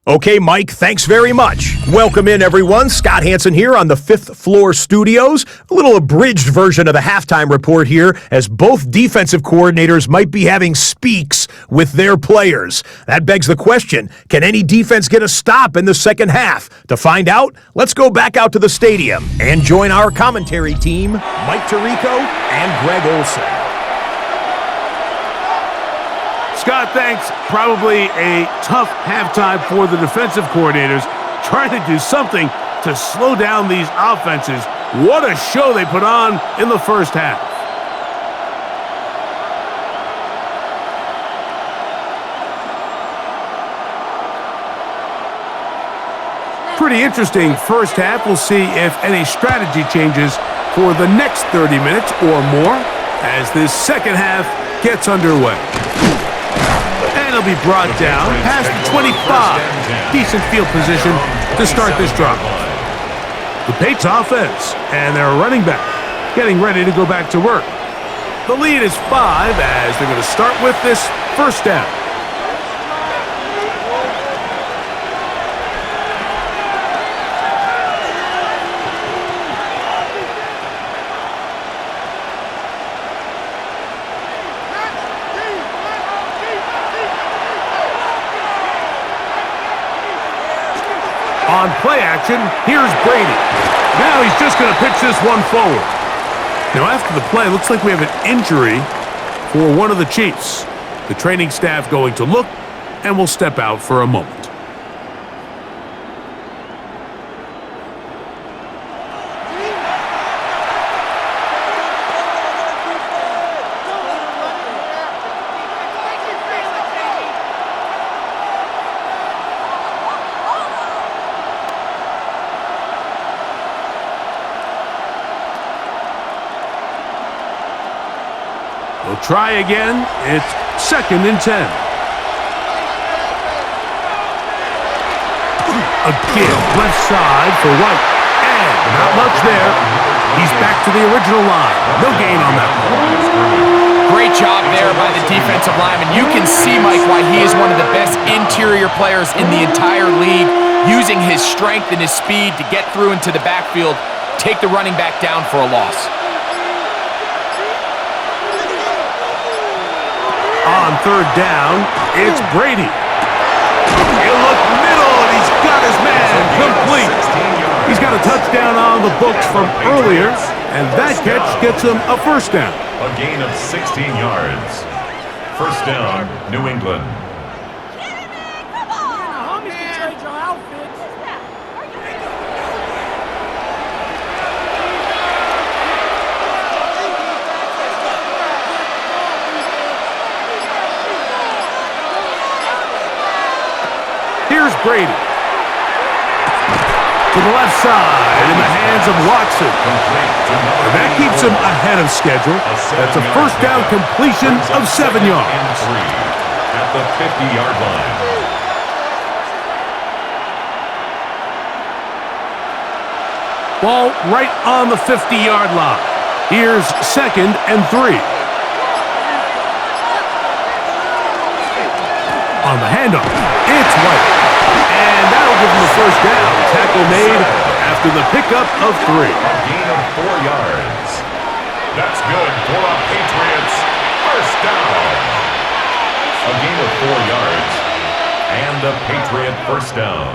Speaker 6: Okay, Mike, thanks very much. Welcome in, everyone. Scott Hansen here on the 5th Floor Studios. A little abridged version of the halftime report here, as both defensive coordinators might be having speaks with their players. That begs the question, can any defense get a stop in the second half? To find out, let's go back out to the stadium and join our commentary team, Mike Tirico and Greg Olson.
Speaker 1: Scott, thanks. Probably a tough halftime for the defensive coordinators, trying to do something to slow down these offenses. What a show they put on in the first half. Pretty interesting first half. We'll see if any strategy changes for the next 30 minutes or more as this second half gets underway. And it'll be brought down past the 25. Decent field position to start this drive. The Patriots offense and their running back getting ready to go back to work. The lead is 5 as they're going to start with this first down. On play action, here's Brady. Now he's just going to pitch this one forward. Now after the play, looks like we have an injury for one of the Chiefs. The training staff going to look and will step out for a moment. try again. It's 2nd and 10. Again, left side for White. And not much there. He's back to the original line. No gain on that one.
Speaker 3: Great job there by the defensive lineman. You can see, Mike, why he is one of the best interior players in the entire league, using his strength and his speed to get through into the backfield, take the running back down for a loss.
Speaker 1: On 3rd down, it's Brady. He'll look middle, and he's got his man complete. He's got a touchdown on the books from earlier, and that catch gets him a 1st down.
Speaker 2: A gain of 16 yards. 1st down, New England.
Speaker 1: Here's Brady. To the left side, in the hands of Watson. And that keeps him ahead of schedule. That's a 1st down completion of 7 yards.
Speaker 2: At the 50-yard line.
Speaker 1: Ball right on the 50-yard line. Here's 2nd and 3. On the handoff, it's White. And that'll give him the 1st down. Tackle made after the pickup of 3.
Speaker 2: A gain of 4 yards. That's good for a Patriots 1st down. A gain of 4 yards. And a Patriot 1st down.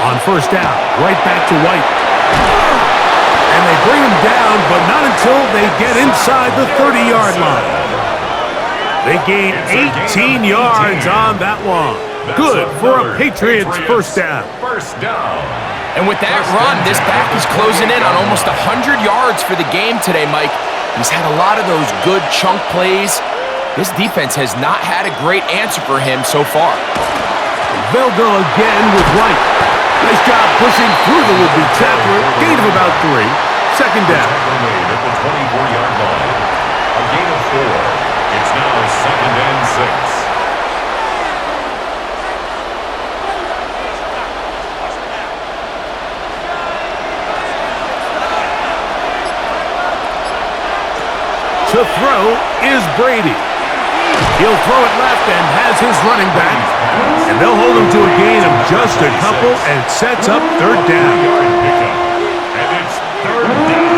Speaker 1: On 1st down, right back to White. And they bring him down, but not until they get inside the 30-yard line. They gain 18 yards on that one. Good for a Patriots 1st down.
Speaker 2: 1st down.
Speaker 3: And with that run, this back is closing in on almost 100 yards for the game today, Mike. He's had a lot of those good chunk plays. This defense has not had a great answer for him so far.
Speaker 1: They'll go again with White. Nice job pushing through the would-be tackler. Gain of about 3. 2nd down.
Speaker 2: Tackle made at the 24-yard line. A gain of 4. It's now 2nd and 6.
Speaker 1: To throw is Brady. He'll throw it left and has his running back. And they'll hold him to a gain of just a couple and sets up 3rd down.
Speaker 2: And it's 3rd down.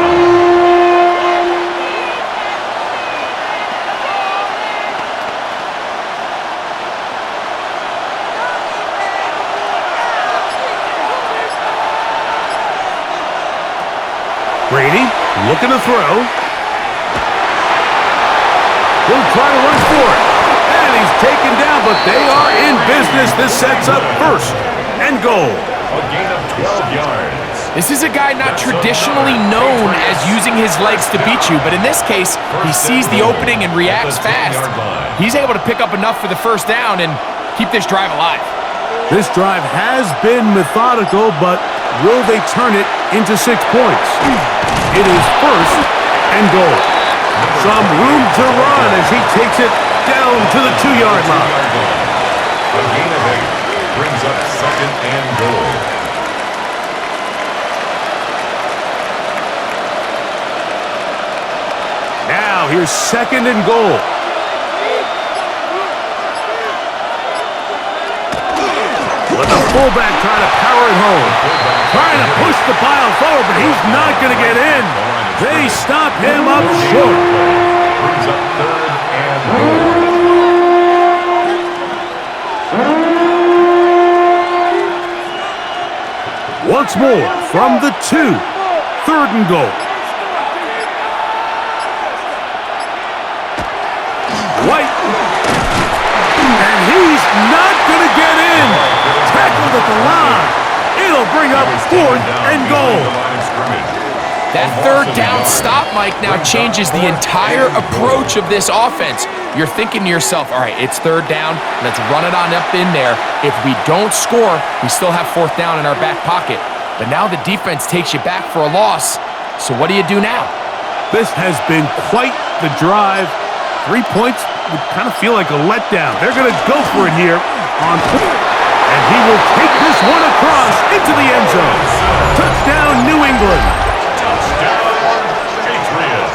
Speaker 1: Brady looking to throw. He'll try to run for it. And he's taken down, but they are in business. This sets up 1st and goal.
Speaker 2: A gain of 12 yards.
Speaker 3: This is a guy not traditionally known as using his legs to beat you, but in this case, he sees the opening and reacts fast. He's able to pick up enough for the 1st down and keep this drive alive.
Speaker 1: This drive has been methodical, but will they turn it into 6 points? It is 1st and goal. Some room to run as he takes it down to the 2-yard line.
Speaker 2: A gain of 8 brings up 2nd and goal.
Speaker 1: Now here's 2nd and goal. Let the fullback try to power it home. Trying to push the pile forward, but he's not going to get in. They stop him up short.
Speaker 2: Brings up 3rd and goal.
Speaker 1: Once more from the 2. 3rd and goal. White. And he's not going to get in. Tackled at the line. It'll bring up 4th and goal.
Speaker 3: That third down stop, Mike, now changes the entire approach of this offense. You're thinking to yourself, all right, it's third down. Let's run it on up in there. If we don't score, we still have fourth down in our back pocket. But now the defense takes you back for a loss. So what do you do now?
Speaker 1: This has been quite the drive. 3 points would kind of feel like a letdown. They're going to go for it here on fourth. And he will take this one across into the end zone. Touchdown, New England.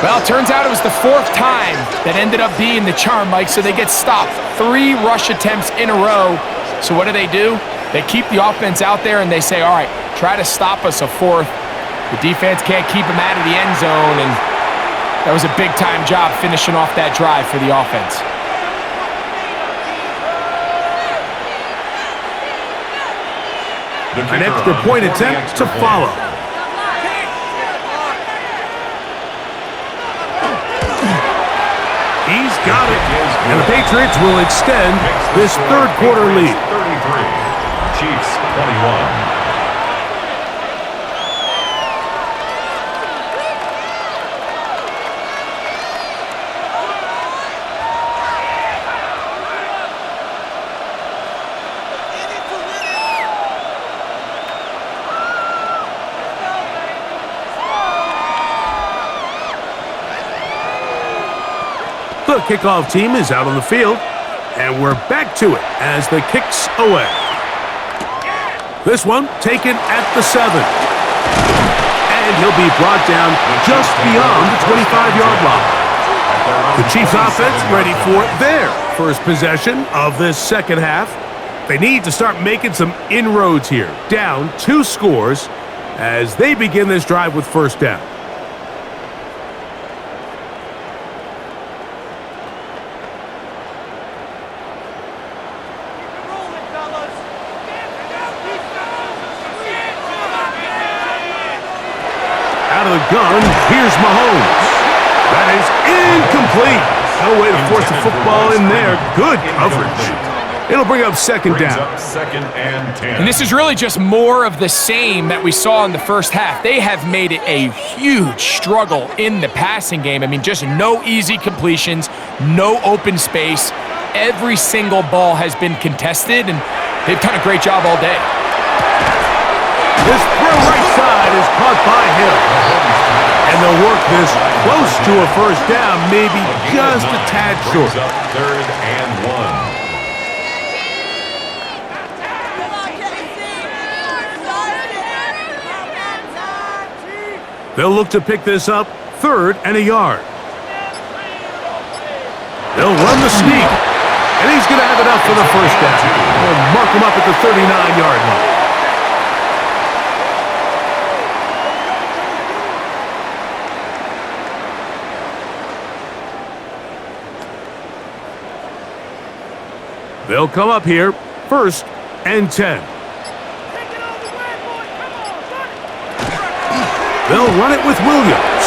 Speaker 3: Well, it turns out it was the fourth time that ended up being the charm, Mike, so they get stopped. 3 rush attempts in a row. So what do? They keep the offense out there and they say, all right, try to stop us a fourth. The defense can't keep them out of the end zone, and that was a big-time job finishing off that drive for the offense.
Speaker 1: An extra point attempt to follow. He's got it, and the Patriots will extend this third quarter lead.
Speaker 2: 33, Chiefs 21.
Speaker 1: The kickoff team is out on the field, and we're back to it as the kick's away. This one taken at the 7. And he'll be brought down just beyond the 25-yard line. The Chiefs offense ready for their first possession of this second half. They need to start making some inroads here. Down 2 scores as they begin this drive with first down. Out of the gun, here's Mahomes. That is incomplete. No way to force the football in there. Good coverage. It'll bring up second down.
Speaker 2: Second and 10.
Speaker 3: And this is really just more of the same that we saw in the first half. They have made it a huge struggle in the passing game. I mean, just no easy completions, no open space. Every single ball has been contested, and they've done a great job all day.
Speaker 1: This throw right side is caught by him. And they'll work this close to a first down, maybe just a tad short.
Speaker 2: Third and 1.
Speaker 1: They'll look to pick this up, 3rd and a yard. They'll run the sneak, and he's going to have enough for the first down. They'll mark him up at the 39-yard line. They'll come up here, 1st and 10. They'll run it with Williams.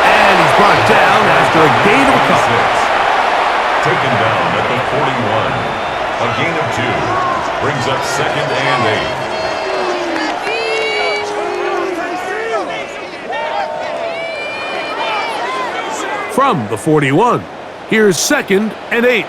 Speaker 1: And he's brought down after a gain of a couple.
Speaker 2: Taken down at the 41. A gain of 2. Brings up second and 8.
Speaker 1: From the 41, here's 2nd and 8.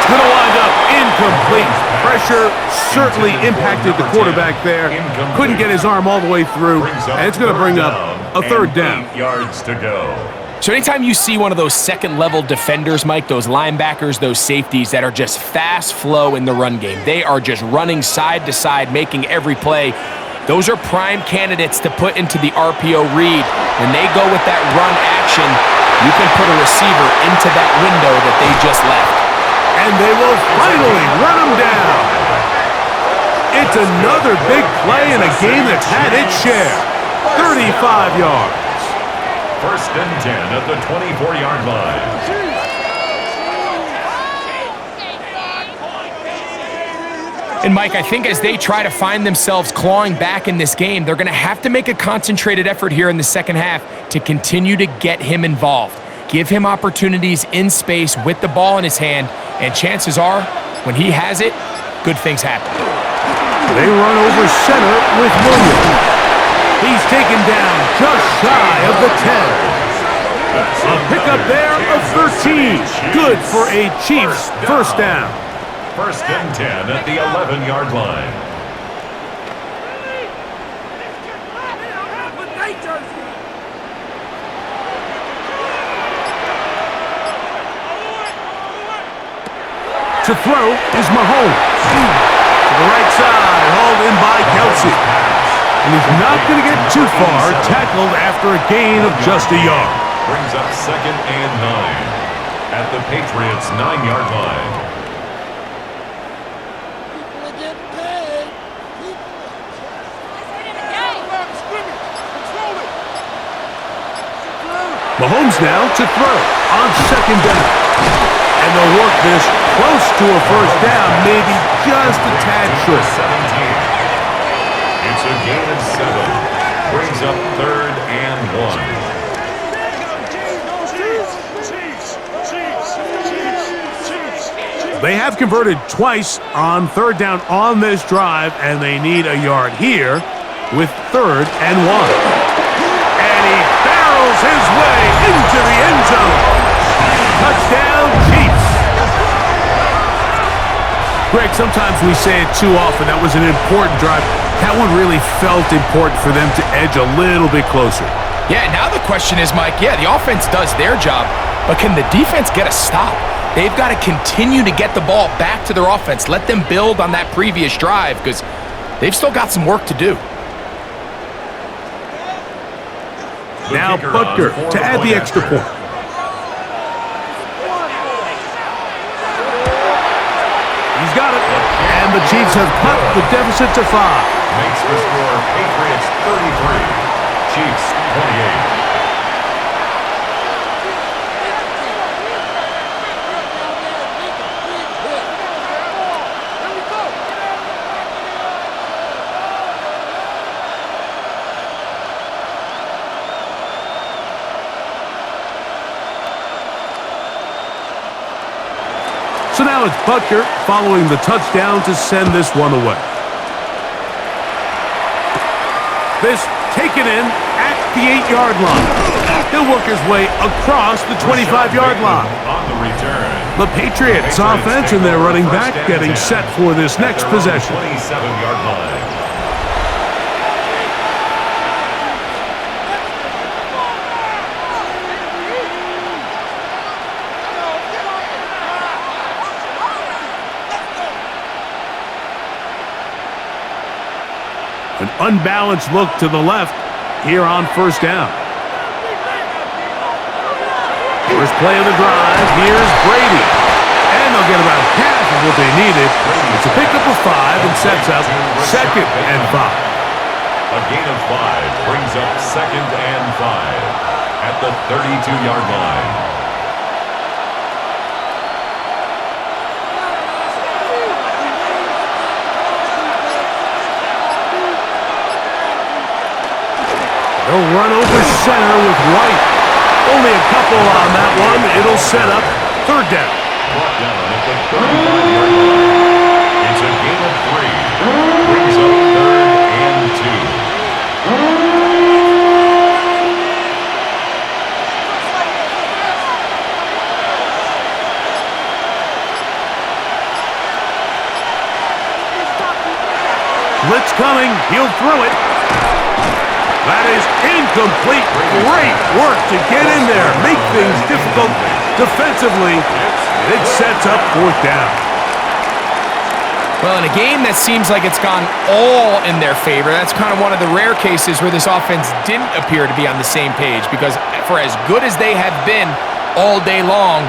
Speaker 1: Going to wind up incomplete. Pressure certainly impacted the quarterback there. Couldn't get his arm all the way through, and it's going to bring up a 3rd down.
Speaker 2: 8 yards to go.
Speaker 3: So anytime you see one of those second-level defenders, Mike, those linebackers, those safeties that are just fast flow in the run game, they are just running side to side, making every play. Those are prime candidates to put into the RPO read. When they go with that run action, you can put a receiver into that window that they just left.
Speaker 1: And they will finally run him down. It's another big play in a game that's had its share. 35 yards.
Speaker 2: 1st and 10 at the 24-yard line.
Speaker 3: And Mike, I think as they try to find themselves clawing back in this game, they're going to have to make a concentrated effort here in the second half to continue to get him involved. Give him opportunities in space with the ball in his hand, and chances are When he has it, good things happen.
Speaker 1: They run over center with Williams. He's taken down just shy of the 10. A pickup there of 13. Good for a Chiefs first down.
Speaker 2: First and 10 at the 11-yard line.
Speaker 1: To throw is Mahomes. To the right side, hauled in by Kelsey. And he's not going to get too far, tackled after a gain of just a yard.
Speaker 2: Brings up second and 9 at the Patriots' 9-yard line.
Speaker 1: Mahomes now to throw on second down. And they'll work this close to a first down, maybe just a tad short.
Speaker 2: 17. It's a gain of 7. Brings up third and 1.
Speaker 1: They have converted twice on third down on this drive, and they need a yard here with third and 1. And he barrels his way into the end zone. Touchdown, Chiefs. Greg, sometimes we say it too often. That was an important drive. That one really felt important for them to edge a little bit closer.
Speaker 3: Yeah, now the question is, Mike, yeah, the offense does their job, but can the defense get a stop? They've got to continue to get the ball back to their offense. Let them build on that previous drive because they've still got some work to do.
Speaker 1: Now Butker to add the extra point. He's got it. And the Chiefs have cut the deficit to 5.
Speaker 2: Makes the score Patriots 33, Chiefs 28.
Speaker 1: So now it's Butker following the touchdown to send this one away. This taken in at the 8-yard line. He'll work his way across the 25-yard line.
Speaker 2: On the return.
Speaker 1: The Patriots offense and their running back getting set for this next possession.
Speaker 2: 27-yard line.
Speaker 1: An unbalanced look to the left here on first down. First play of the drive. Here's Brady. And they'll get about half of what they needed. It's a pickup of 5 and sets up second and 5.
Speaker 2: A gain of 5 brings up second and 5 at the 32-yard line.
Speaker 1: They'll run over center with White. Only a couple on that one. It'll set up third down.
Speaker 2: Brought down at the 35-yard line. It's a gain of 3. Brings up third and
Speaker 1: 2. Blitz coming. He'll throw it. That is incomplete. Great work to get in there. Make things difficult defensively. It sets up fourth down.
Speaker 3: Well, in a game that seems like it's gone all in their favor, that's kind of one of the rare cases where this offense didn't appear to be on the same page, because for as good as they have been all day long,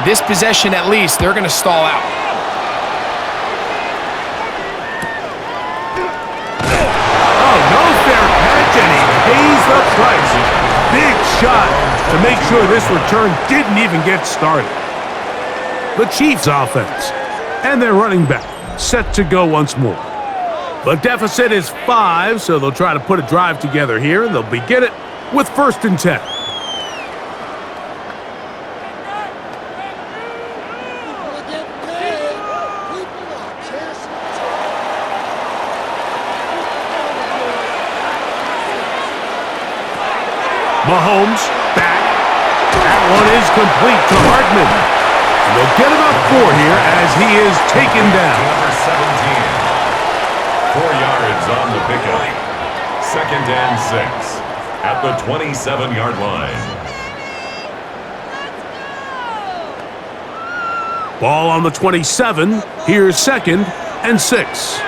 Speaker 3: this possession at least, they're going to stall out.
Speaker 1: And he pays the price. Big shot to make sure this return didn't even get started. The Chiefs offense and their running back set to go once more. The deficit is 5, so they'll try to put a drive together here, and they'll begin it with first and 10. Mahomes back. That one is complete to Hartman. And they'll get about 4 here as he is taken down.
Speaker 2: Number 17. 4 yards on the pickup. 2nd and 6 at the 27-yard line.
Speaker 1: Ball on the 27. Here's 2nd and 6.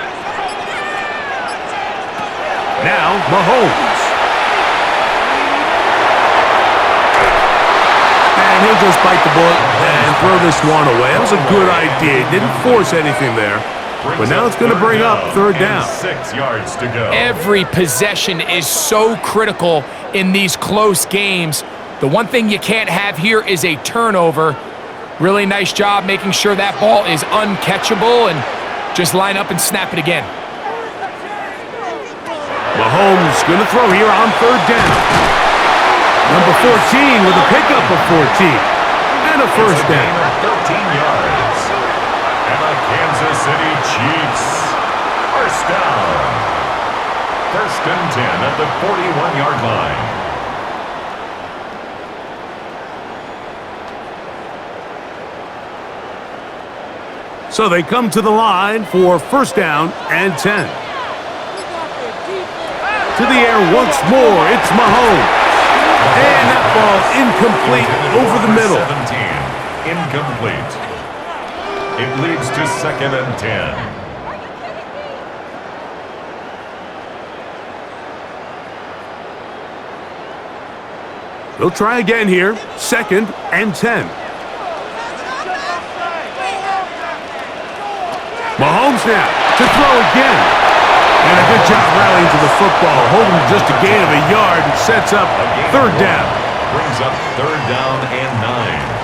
Speaker 1: Now Mahomes. And he'll just bite the bullet and throw this one away. That was a good idea. Didn't force anything there. But now it's going to bring up 3rd down.
Speaker 2: 6 yards to go.
Speaker 3: Every possession is so critical in these close games. The one thing you can't have here is a turnover. Really nice job making sure that ball is uncatchable and just line up and snap it again.
Speaker 1: Mahomes going to throw here on 3rd down. Number 14 with a pickup of 14. And a first down.
Speaker 2: Of 13 yards. And the Kansas City Chiefs. First down. 1st and 10 at the 41-yard line.
Speaker 1: So they come to the line for 1st down and 10. To the air once more, it's Mahomes. And that ball incomplete over the middle.
Speaker 2: 17, incomplete. It leads to 2nd and 10.
Speaker 1: They'll try again here, 2nd and 10. Mahomes now to throw again. And a good job rallying to the football, holding just a gain of a yard and sets up 3rd down.
Speaker 2: Brings up 3rd down and 9.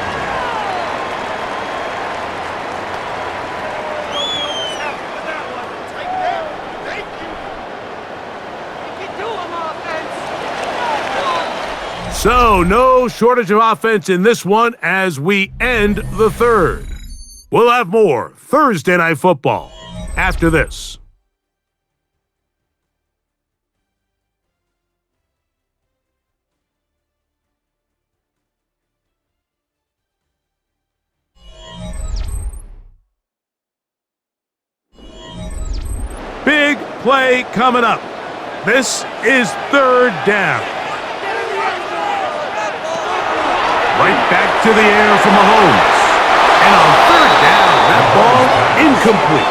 Speaker 1: So no shortage of offense in this one as we end the 3rd. We'll have more Thursday Night Football after this. Big play coming up. This is 3rd down. Right back to the air for Mahomes. And on 3rd down, that ball incomplete.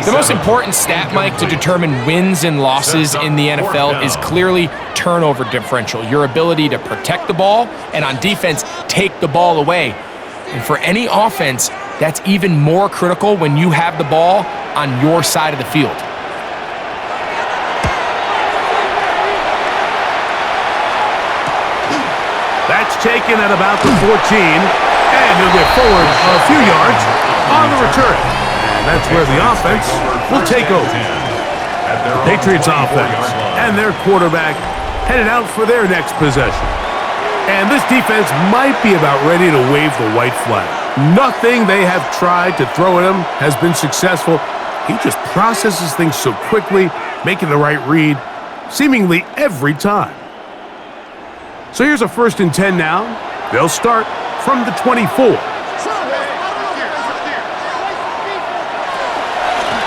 Speaker 3: The most important stat, Mike, to determine wins and losses in the NFL is clearly turnover differential, your ability to protect the ball and on defense, take the ball away. And for any offense, that's even more critical when you have the ball on your side of the field.
Speaker 1: That's taken at about the 14, and he'll get forward a few yards on the return. And that's where the offense will take over. The Patriots offense and their quarterback headed out for their next possession. And this defense might be about ready to wave the white flag. Nothing they have tried to throw at him has been successful. He just processes things so quickly, making the right read, seemingly every time. So here's a 1st and 10 now. They'll start from the 24.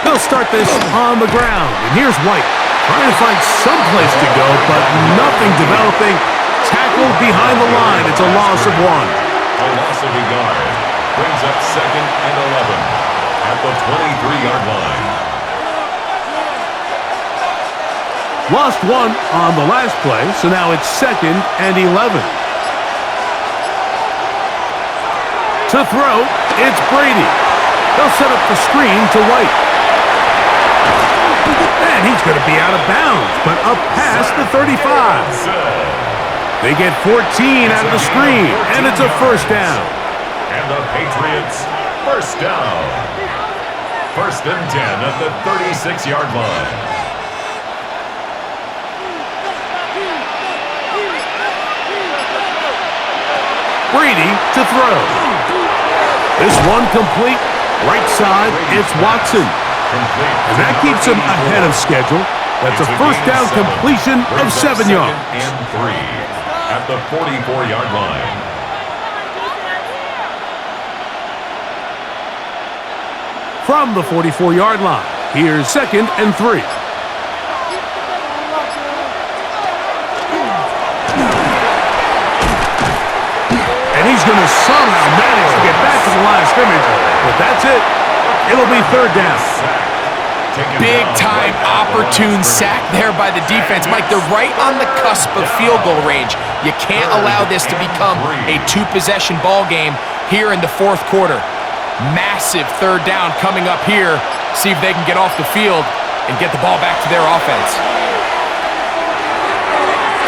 Speaker 1: They'll start this on the ground. And here's White trying to find some place to go, but nothing developing. Tackled behind the line. It's a loss of 1.
Speaker 2: A loss of a yard. Brings up 2nd and 11 at the 23-yard line.
Speaker 1: Lost 1 on the last play, so now it's 2nd and 11. To throw, it's Brady. They'll set up the screen to White. And he's going to be out of bounds, but up past the 35. They get 14 out of the screen, and it's a 1st down.
Speaker 2: And the Patriots, 1st down. 1st and 10 at the 36-yard line.
Speaker 1: Brady to throw. This one complete. Right side, it's Watson. And that keeps him ahead of schedule. That's
Speaker 2: It's
Speaker 1: a first
Speaker 2: gain
Speaker 1: down
Speaker 2: 7.
Speaker 1: completion of
Speaker 2: Brings up
Speaker 1: 7 yards.
Speaker 2: second and 3 at the 44-yard line.
Speaker 1: From the 44-yard line, here's 2nd and 3. And he's going to somehow manage to get back to the line of scrimmage, but that's it. It'll be 3rd down.
Speaker 3: Big-time opportune sack there by the defense. Mike, they're right on the cusp of field goal range. You can't allow this to become a 2-possession ball game here in the 4th quarter. Massive 3rd down coming up here. See if they can get off the field and get the ball back to their offense.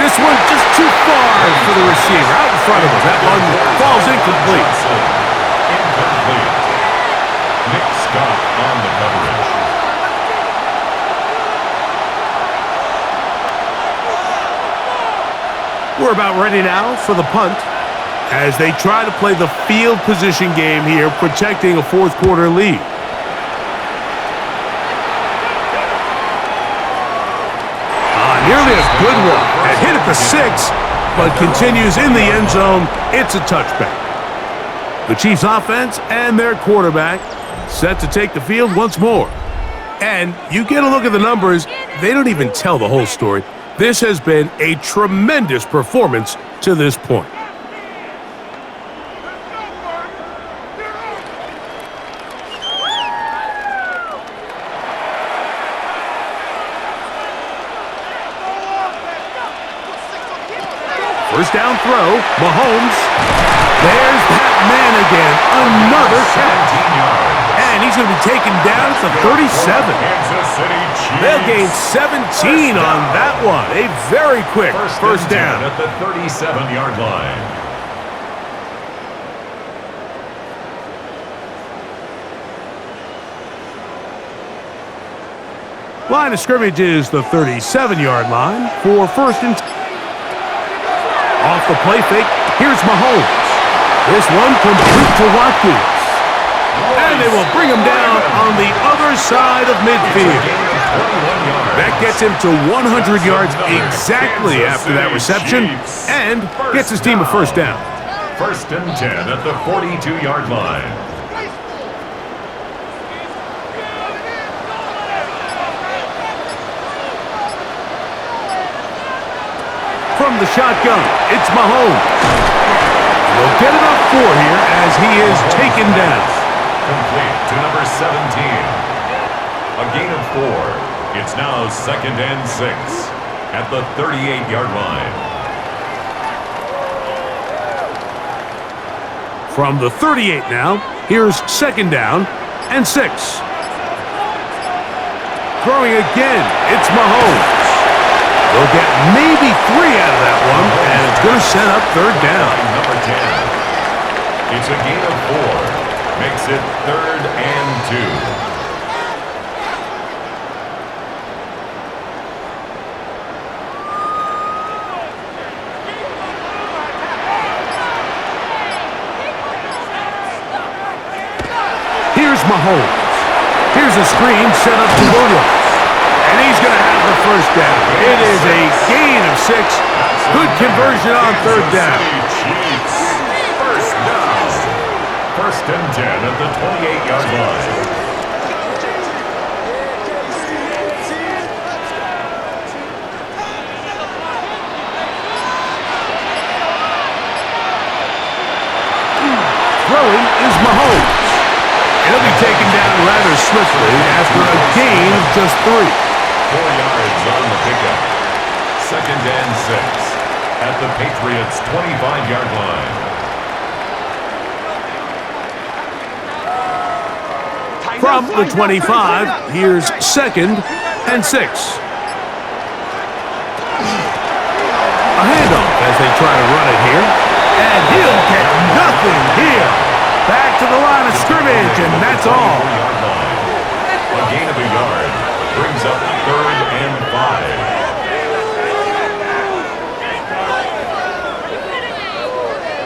Speaker 1: This one just too far for the receiver. Out in front of him. That one falls incomplete.
Speaker 2: Incomplete. Nick Scott on the coverage.
Speaker 1: We're about ready now for the punt as they try to play the field position game here, protecting a 4th quarter lead. Nearly a good one. It hit at the 6, but continues in the end zone. It's a touchback. The Chiefs offense and their quarterback set to take the field once more. And you get a look at the numbers, they don't even tell the whole story. This has been a tremendous performance to this point. First down throw, Mahomes. There's that man again. Another catch. And he's going to be taken down at the 37. They'll gain 17 on that one. A very quick first down.
Speaker 2: At the 37-yard line.
Speaker 1: Line of scrimmage is the 37-yard line for 1st and 10. Off the play fake, here's Mahomes. This one complete to Watkins. And they will bring him down on the other side of midfield. That gets him to 100 yards exactly after that reception and gets his team a first down.
Speaker 2: 1st and 10 at the 42-yard line.
Speaker 1: From the shotgun, it's Mahomes. He'll get it up 4 here as he is taken down.
Speaker 2: Complete to number 17. A gain of 4. It's now 2nd and 6 at the 38-yard line.
Speaker 1: From the 38 now, here's 2nd down and 6. Throwing again, it's Mahomes. They'll get maybe 3 out of that one, and it's going to set up 3rd down.
Speaker 2: Number 10. It's a gain of 4. Makes it 3rd and 2.
Speaker 1: Here's Mahomes. Here's a screen set up to Williams. And he's going to have the first down. It is a gain of 6. Good conversion on 3rd down.
Speaker 2: First down. 1st and 10 at the 28-yard line.
Speaker 1: Throwing is Mahomes. He'll be taken down rather swiftly after a gain of just 3.
Speaker 2: 4 yards on the pickup. 2nd and 6 at the Patriots' 25-yard line.
Speaker 1: From the 25, here's 2nd and 6. A handoff as they try to run it here. And he'll get nothing here. Back to the line of scrimmage, and that's all.
Speaker 2: A gain of a yard brings up 3rd and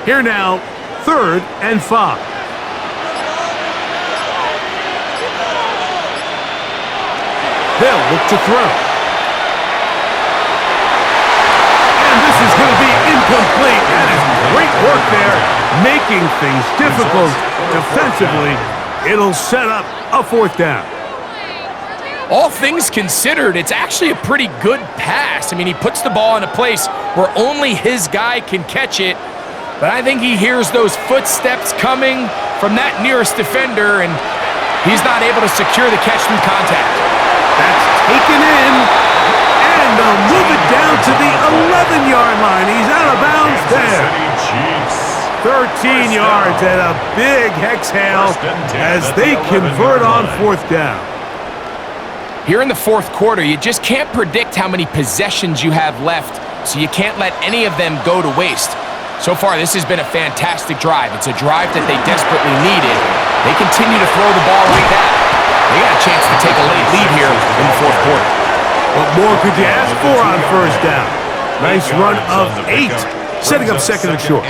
Speaker 2: 5.
Speaker 1: Here now, 3rd and 5. They'll look to throw. Incomplete. That is great work there, making things difficult defensively. It'll set up a 4th down.
Speaker 3: All things considered, it's actually a pretty good pass. I mean, he puts the ball in a place where only his guy can catch it, but I think he hears those footsteps coming from that nearest defender, and he's not able to secure the catch through contact.
Speaker 1: That's taken in, and they'll move it down to the 11-yard line. He's out of bounds there. 13 yards and a big exhale as they convert on 4th down.
Speaker 3: Here in the 4th quarter, you just can't predict how many possessions you have left, so you can't let any of them go to waste. So far, this has been a fantastic drive. It's a drive that they desperately needed. They continue to throw the ball like that. They got a chance to take a late lead here in the 4th quarter.
Speaker 1: What more could you ask for on 1st down? Nice run of 8, setting up 2nd and short.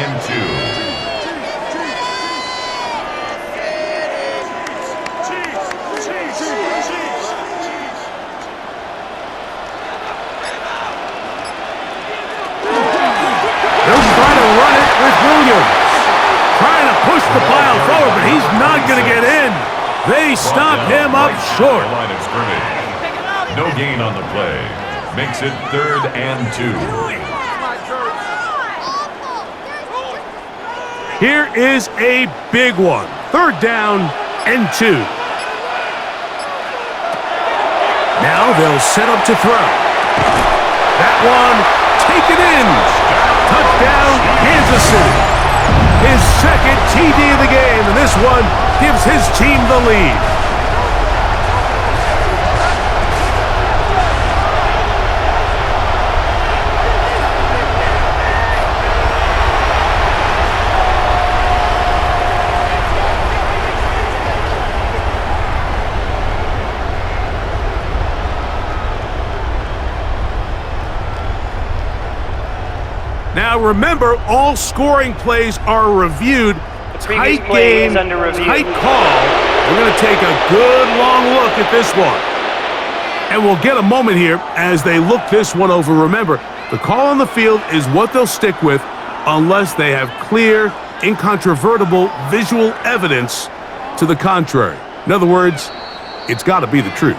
Speaker 1: Trying to push the pile forward, but he's not going to get in. They stop him up short.
Speaker 2: Line of scrimmage. No gain on the play. Makes it 3rd and 2.
Speaker 1: Here is a big one. 3rd down and 2. Now they'll set up to throw. That one taken in. Touchdown, Kansas City. His 2nd TD of the game, and this one gives his team the lead. Now remember, all scoring plays are reviewed. Tight game, tight call. We're going to take a good long look at this one. And we'll get a moment here as they look this one over. Remember, the call on the field is what they'll stick with unless they have clear, incontrovertible visual evidence to the contrary. In other words, it's got to be the truth.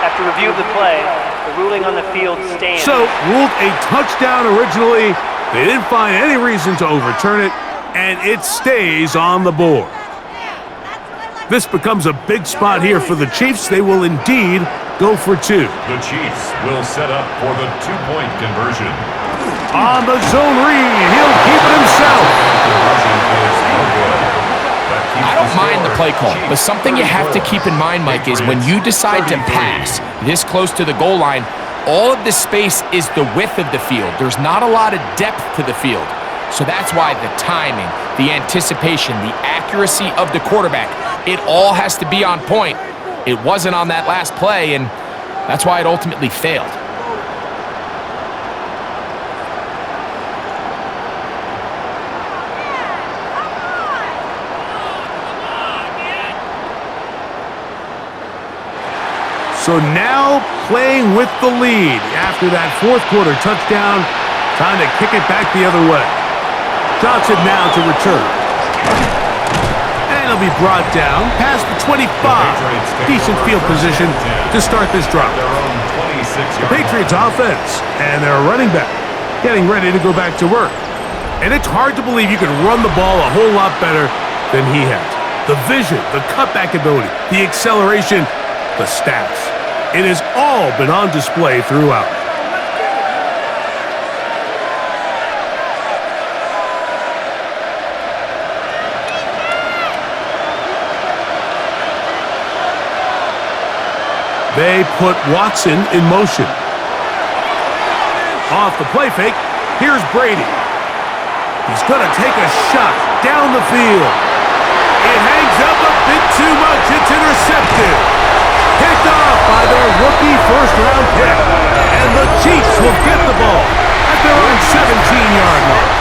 Speaker 5: After review of the play, the ruling on the field stands.
Speaker 1: So, ruled a touchdown originally. They didn't find any reason to overturn it, and it stays on the board. This becomes a big spot here for the Chiefs. They will indeed go for 2.
Speaker 2: The Chiefs will set up for the 2-point conversion.
Speaker 1: On the zone read, he'll keep it himself.
Speaker 2: Conversion is no good.
Speaker 3: I don't mind the play call, but something you have to keep in mind, Mike, is when you decide to pass this close to the goal line, all of the space is the width of the field. There's not a lot of depth to the field. So that's why the timing, the anticipation, the accuracy of the quarterback, it all has to be on point. It wasn't on that last play, and that's why it ultimately failed.
Speaker 1: So now playing with the lead after that 4th quarter touchdown, time to kick it back the other way. Johnson now to return. And he'll be brought down past the 25. Decent field position to start this drive. The Patriots offense and their running back getting ready to go back to work. And it's hard to believe you can run the ball a whole lot better than he has. The vision, the cutback ability, the acceleration, the stats. It has all been on display throughout. They put Watson in motion. Off the play fake, here's Brady. He's going to take a shot down the field. It hangs up a bit too much. It's intercepted. Picked off by their rookie first-round pick. And the Chiefs will get the ball at their own 17-yard line.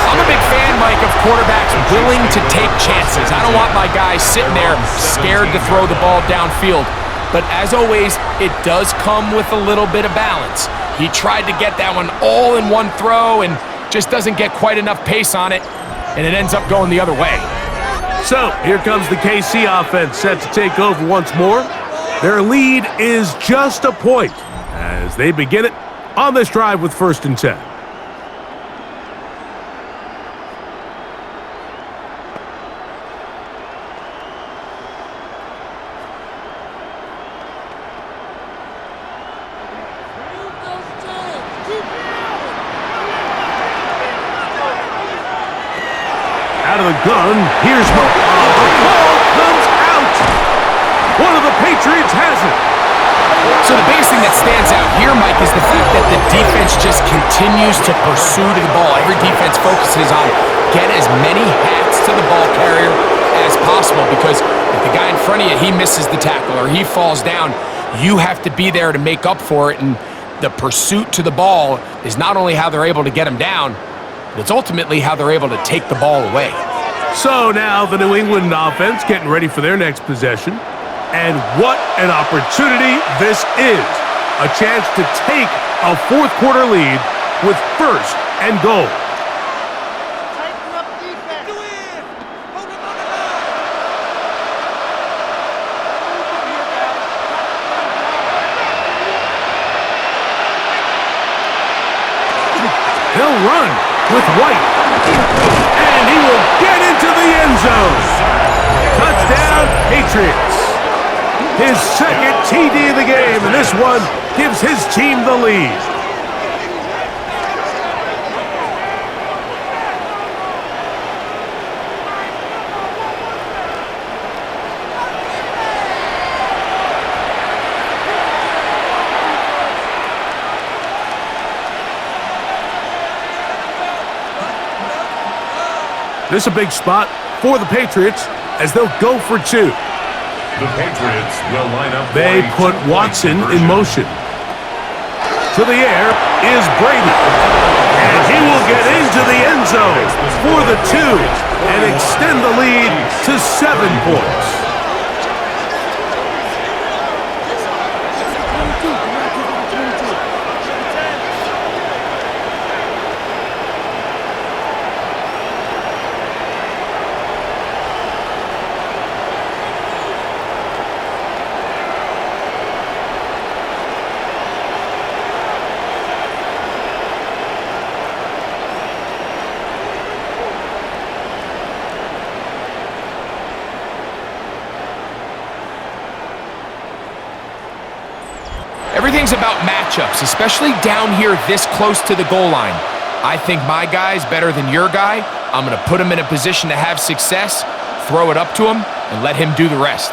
Speaker 3: I'm a big fan, Mike, of quarterbacks willing to take chances. I don't want my guys sitting there scared to throw the ball downfield. but as always, it does come with a little bit of balance. He tried to get that one all in one throw and just doesn't get quite enough pace on it, and it ends up going the other way.
Speaker 1: So, here comes the KC offense set to take over once more. Their lead is just a point as they begin it on this drive with 1st and 10. Out of the gun, here's the ball comes out. One of the Patriots has it.
Speaker 3: So the biggest thing that stands out here, Mike, is the fact that the defense just continues to pursue to the ball. Every defense focuses on get as many hats to the ball carrier as possible, because if the guy in front of you, he misses the tackle or he falls down, you have to be there to make up for it. And the pursuit to the ball is not only how they're able to get him down, but it's ultimately how they're able to take the ball away.
Speaker 1: So now the New England offense getting ready for their next possession. And what an opportunity this is. A chance to take a 4th quarter lead with 1st and goal.
Speaker 4: Tighten up defense. Hold him on the line.
Speaker 1: He'll run with White. And he will get into the end zone. Touchdown, Patriots. His 2nd TD of the game, and this one gives his team the lead. This is a big spot for the Patriots as they'll go for 2.
Speaker 2: The Patriots will line up.
Speaker 1: They put Watson in motion. To the air is Brady. And he will get into the end zone for the 2 and extend the lead to 7 points.
Speaker 3: Everything's about matchups, especially down here this close to the goal line. I think my guy's better than your guy. I'm going to put him in a position to have success, throw it up to him, and let him do the rest.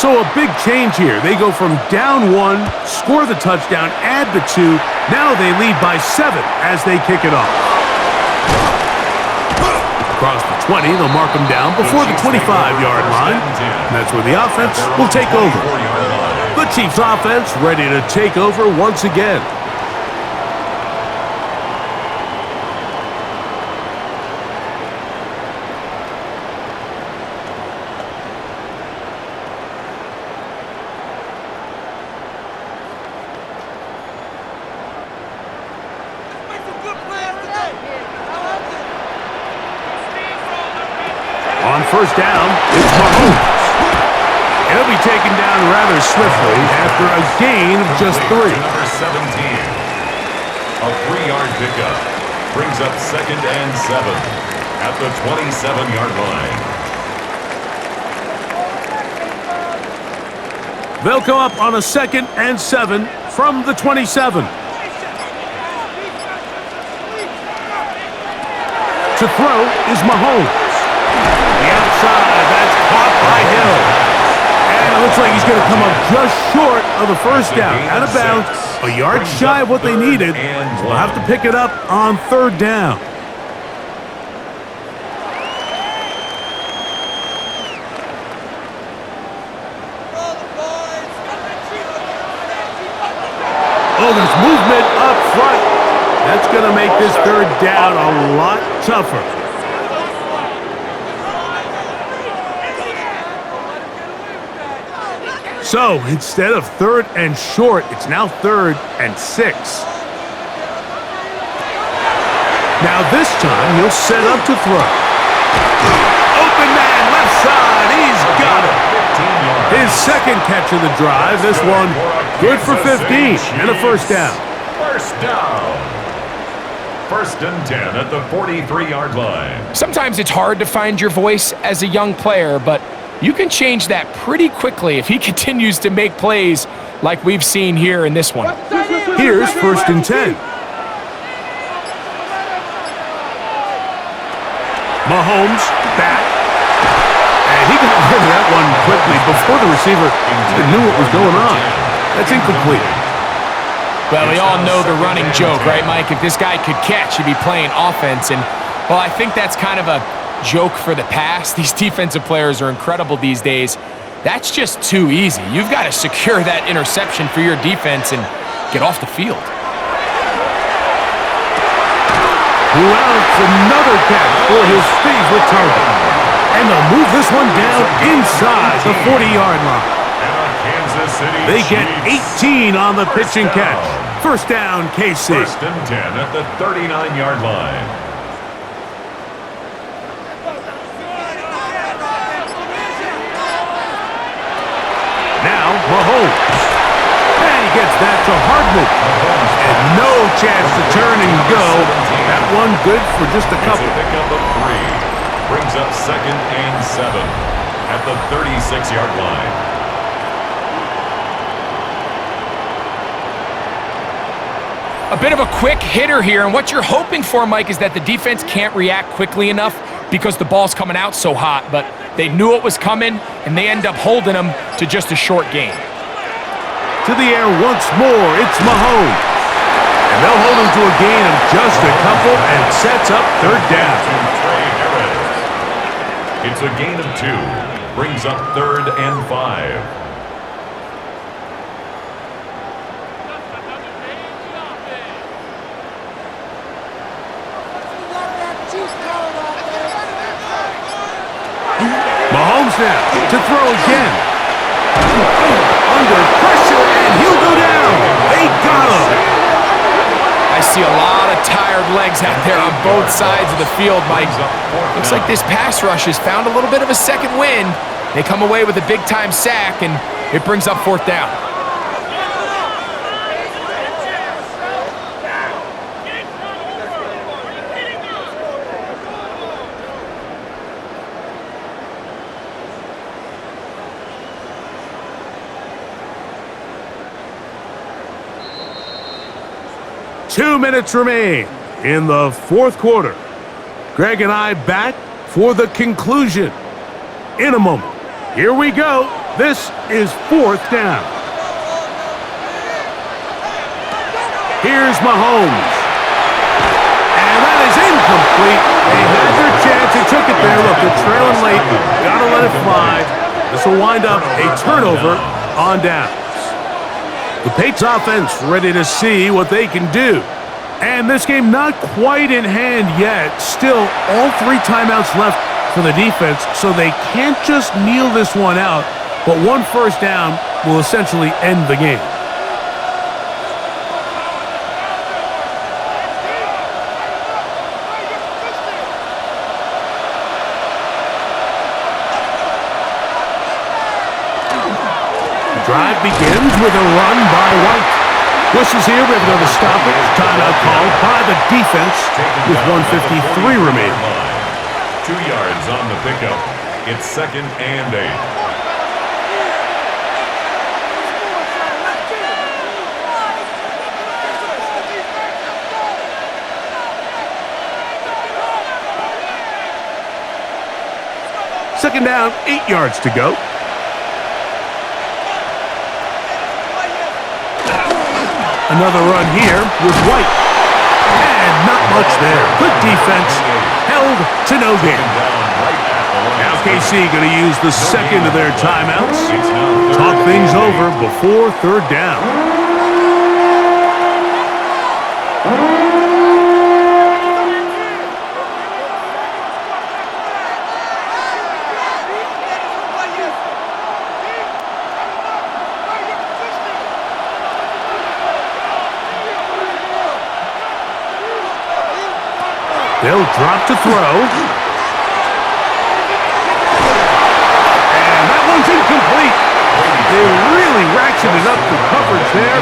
Speaker 1: So a big change here. They go from down 1, score the touchdown, add the 2. Now they lead by 7 as they kick it off. Across the 20, they'll mark them down before the 25-yard line. And that's where the offense will take over. The Chiefs offense ready to take over once again. On 1st down, it's Mahomes. He'll be taken down rather swiftly after a gain of just 3.
Speaker 2: Number 17. A 3-yard pickup brings up 2nd and 7 at the 27-yard line.
Speaker 1: They'll come up on a 2nd and 7 from the 27. To throw is Mahomes. The outside, that's caught by Hill. And it looks like he's going to come up just short of the 1st down. Out of bounds, a yard shy of what they needed. We'll have to pick it up on 3rd down. There's movement up front. That's going to make this third down a lot tougher. So, instead of 3rd and short, it's now 3rd and 6. Now this time, he'll set up to throw. Open man, left side, he's got it. His second catch of the drive, this one good for 15 and a first down.
Speaker 2: First down. 1st and 10 at the 43-yard line.
Speaker 3: Sometimes it's hard to find your voice as a young player, but you can change that pretty quickly if he continues to make plays like we've seen here in this one.
Speaker 1: Here's 1st and 10. Mahomes back. And he got rid of that one quickly before the receiver even knew what was going on. That's incomplete.
Speaker 3: Well, we all know the running joke, right, Mike? If this guy could catch, he'd be playing offense. And, well, I think that's kind of a joke for the past. These defensive players are incredible these days. That's just too easy. You've got to secure that interception for your defense and get off the field.
Speaker 1: Who else? Another catch for his favorite target. And they'll move this one down inside the 40-yard line. They get 18 on the pitch and catch. First down, KC.
Speaker 2: 1st and 10 at the 39-yard line.
Speaker 1: Now, Mahomes. And he gets that to Hardman. And no chance to turn and go. That one good for just a couple.
Speaker 2: It's a pickup of 3. Brings up 2nd and 7 at the 36-yard line.
Speaker 3: A bit of a quick hitter here, and what you're hoping for, Mike, is that the defense can't react quickly enough because the ball's coming out so hot, but they knew it was coming, and they end up holding them to just a short gain.
Speaker 1: To the air once more, it's Mahomes. And they'll hold him to a gain of just a couple and sets up 3rd down.
Speaker 2: It's a gain of 2. Brings up 3rd and 5.
Speaker 1: Mahomes now to throw again. Under pressure, and he'll go down. They got him.
Speaker 3: I see a lot of tired legs out there on both sides of the field, Mike. Looks like this pass rush has found a little bit of a second wind. They come away with a big-time sack, and it brings up 4th down.
Speaker 1: Two minutes remain in the 4th quarter. Greg and I back for the conclusion in a moment. Here we go. This is 4th down. Here's Mahomes. And that is incomplete. They had their chance. They took it there. Look, they're trailing late. Got to let it fly. This will wind up a turnover on downs. The Patriots offense ready to see what they can do. And this game not quite in hand yet. Still, all 3 timeouts left for the defense, so they can't just kneel this one out, but 1 first down will essentially end the game. Drive begins with a run by White. Whistles here, we have another stoppage. Timeout called by the defense with 1:53 remaining.
Speaker 2: 2 yards on the pickup. It's 2nd and 8.
Speaker 1: Second down, 8 yards to go. Another run here with White. And not much there. Good defense. Held to no gain. Now KC going to use the second of their timeouts. Talk things over before 3rd down. They'll drop to throw. And that one's incomplete. They really ratcheted up the coverage there.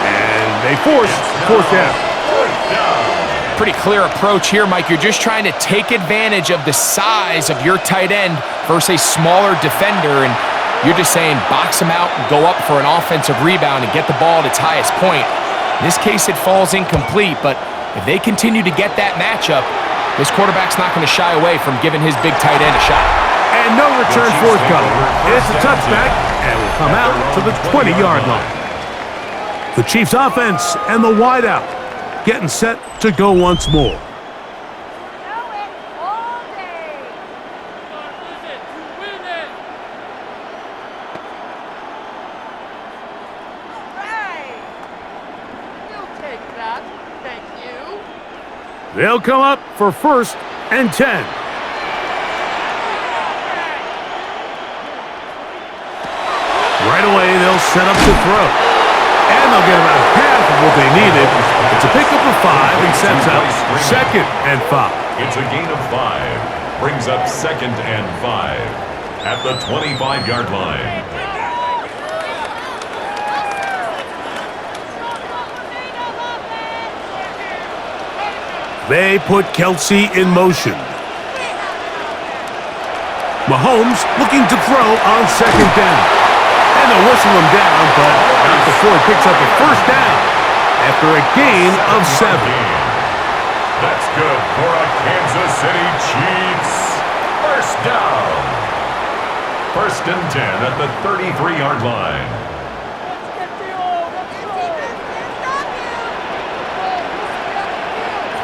Speaker 1: And they force fourth down.
Speaker 3: Pretty clear approach here, Mike. You're just trying to take advantage of the size of your tight end versus a smaller defender, and you're just saying box him out and go up for an offensive rebound and get the ball at its highest point. In this case, it falls incomplete, but if they continue to get that matchup, this quarterback's not going to shy away from giving his big tight end a shot.
Speaker 1: And no return forthcoming. It's a touchback, and will come out to the 20-yard line. The Chiefs offense and the wideout getting set to go once more. They'll come up for 1st and 10. Right away, they'll set up to throw. And they'll get about half of what they needed. It's a pickup of 5 and sets up 2nd and 5.
Speaker 2: It's a gain of 5. Brings up 2nd and 5 at the 25-yard line.
Speaker 1: They put Kelsey in motion. Mahomes looking to throw on 2nd down. And they'll whistle him down, but not before he picks up a 1st down after a gain of 7.
Speaker 2: That's good for a Kansas City Chiefs. 1st down. 1st and 10 at the 33-yard line.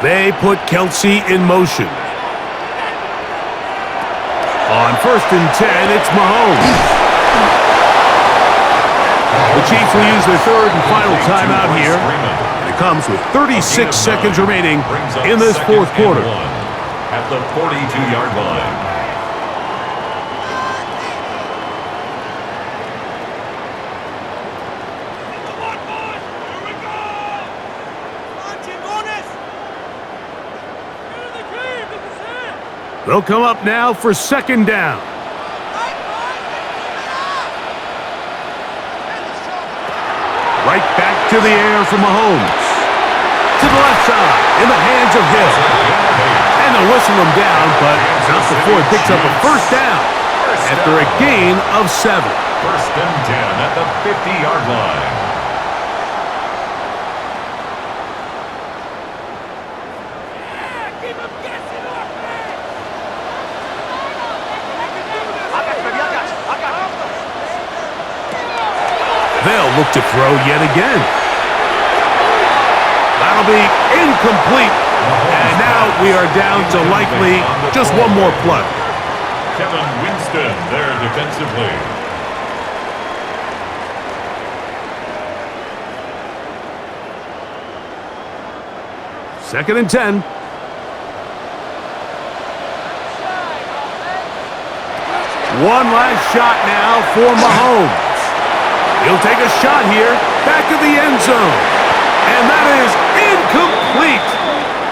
Speaker 1: They put Kelsey in motion. On 1st and 10, it's Mahomes. The Chiefs will use their 3rd and final timeout here. And it comes with 36 seconds remaining in this 4th quarter.
Speaker 2: At the 42-yard line.
Speaker 1: They'll come up now for 2nd down. Right back to the air for Mahomes. To the left side, in the hands of Hill. And they'll whistle him down, but not before he picks up a 1st down after a gain of 7.
Speaker 2: 1st and 10 at the 50-yard line.
Speaker 1: They'll look to throw yet again. That'll be incomplete. And now we are down to likely just one more play.
Speaker 2: Kevin Winston there defensively.
Speaker 1: Second and 10. One last shot now for Mahomes. He'll take a shot here, back of the end zone. And that is incomplete.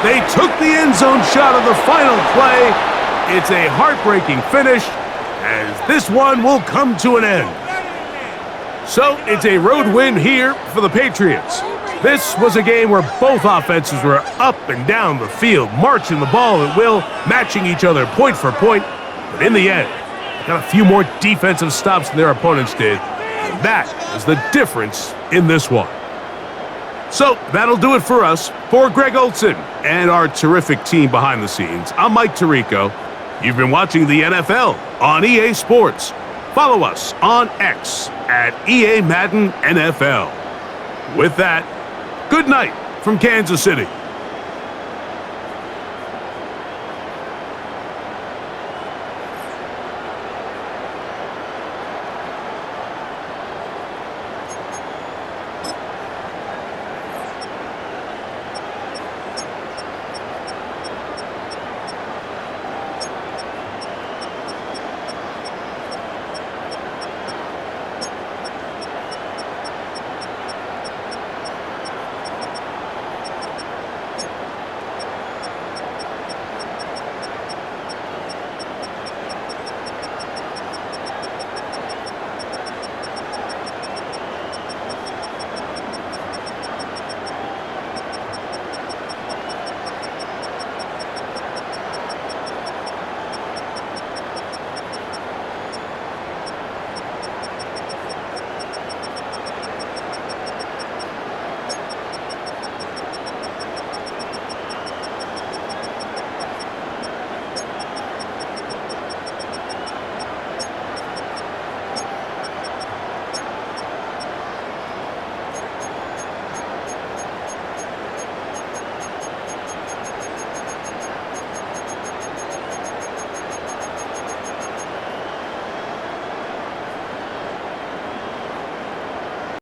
Speaker 1: They took the end zone shot of the final play. It's a heartbreaking finish, as this one will come to an end. So it's a road win here for the Patriots. This was a game where both offenses were up and down the field, marching the ball at will, matching each other point for point. But in the end, got a few more defensive stops than their opponents did. And that is the difference in this one. So that'll do it for us. For Greg Olson and our terrific team behind the scenes, I'm Mike Tirico. You've been watching the NFL on EA Sports. Follow us on X at EA Madden NFL. With that, good night from Kansas City.